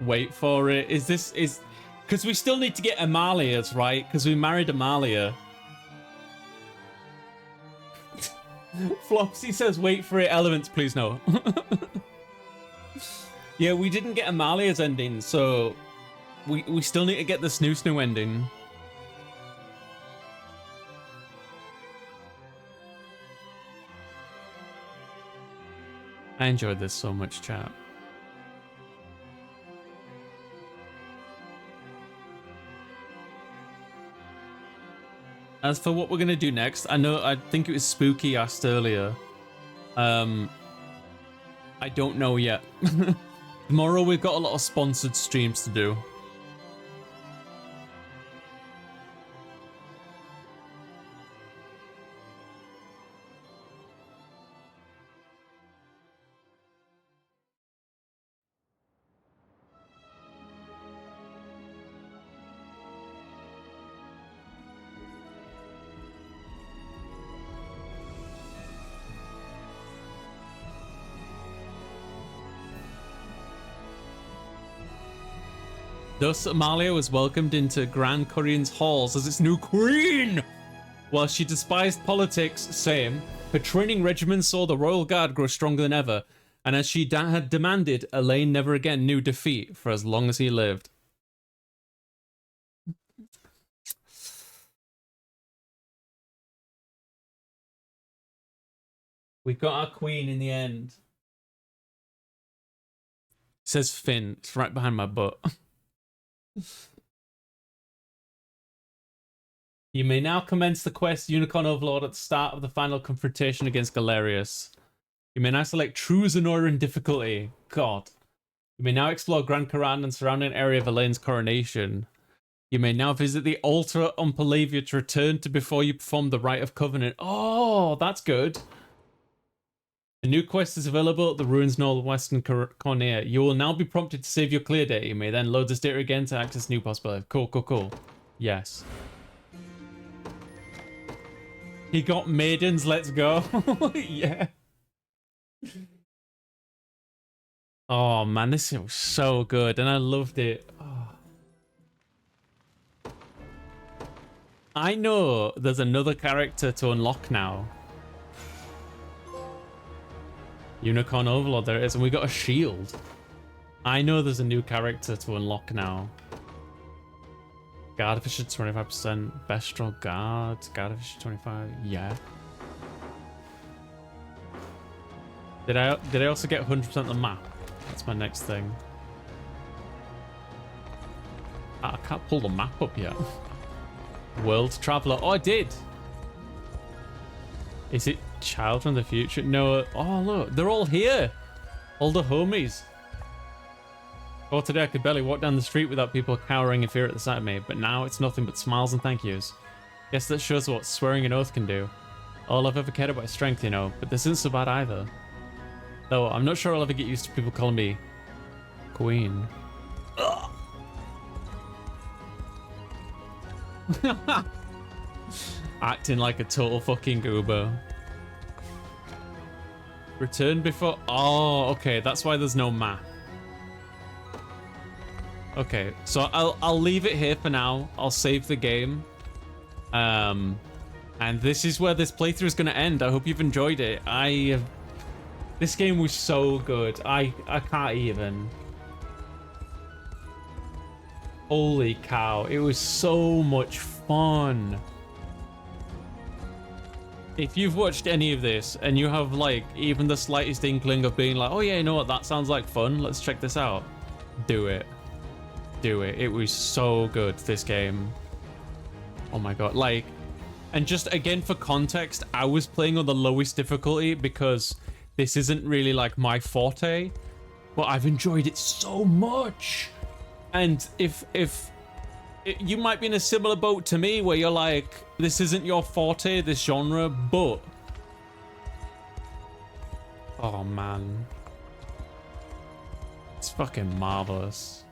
[SPEAKER 1] Wait for it. Because we still need to get Amalia's, right? Because we married Amalia. Flopsy says, wait for it, elements, please no. Yeah, we didn't get Amalia's ending, so we still need to get the Snoo ending. I enjoyed this so much, chat. As for what we're gonna do next, I think it was Spooky asked earlier. I don't know yet. Tomorrow we've got a lot of sponsored streams to do. Thus, Amalia was welcomed into Grand Korean's halls as its new queen. While she despised politics, same, her training regimen saw the royal guard grow stronger than ever, and as she had demanded, Elaine never again knew defeat for as long as he lived. We got our queen in the end. It says Finn. It's right behind my butt. You may now commence the quest Unicorn Overlord at the start of the final confrontation against Galerius. You may now select True Zenoiran difficulty. God. You may now explore Grand Karan and surrounding area of Elaine's coronation. You may now visit the altar on Palavia to return to before you perform the Rite of Covenant. Oh, that's good. A new quest is available at the ruins northwestern corner. You will now be prompted to save your clear data. You may then load this data again to access new possibilities. Cool, cool, cool. Yes. He got maidens, let's go. Yeah. Oh man, this was so good and I loved it. Oh. I know there's another character to unlock now. Unicorn Overlord, there it is, and we got a shield. I know there's a new character to unlock now. Guard efficiency 25%, Bestial Guard, Guard efficiency 25, yeah. Did I also get 100% of the map? That's my next thing. I can't pull the map up yet. World Traveler, oh I did! Is it Child from the Future? No. Oh, look. They're all here. All the homies. Before today, I could barely walk down the street without people cowering in fear at the sight of me. But now, it's nothing but smiles and thank yous. Guess that shows what swearing an oath can do. All I've ever cared about is strength, you know. But this isn't so bad either. Though, I'm not sure I'll ever get used to people calling me Queen. Acting like a total fucking goober. Return before... Oh, okay. That's why there's no map. Okay, so I'll leave it here for now. I'll save the game. And this is where this playthrough is going to end. I hope you've enjoyed it. This game was so good. I can't even. Holy cow. It was so much fun. If you've watched any of this and you have like even the slightest inkling of being like, oh yeah, you know what, that sounds like fun, let's check this out. Do it. Do it. It was so good, this game. Oh my god. Like, and just again for context, I was playing on the lowest difficulty because this isn't really like my forte, but I've enjoyed it so much. And if you might be in a similar boat to me where you're like, this isn't your forte, this genre, but... Oh, man. It's fucking marvelous.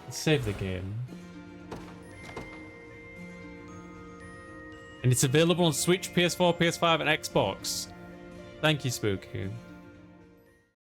[SPEAKER 1] Let's save the game. And it's available on Switch, PS4, PS5, and Xbox. Thank you, Spooky.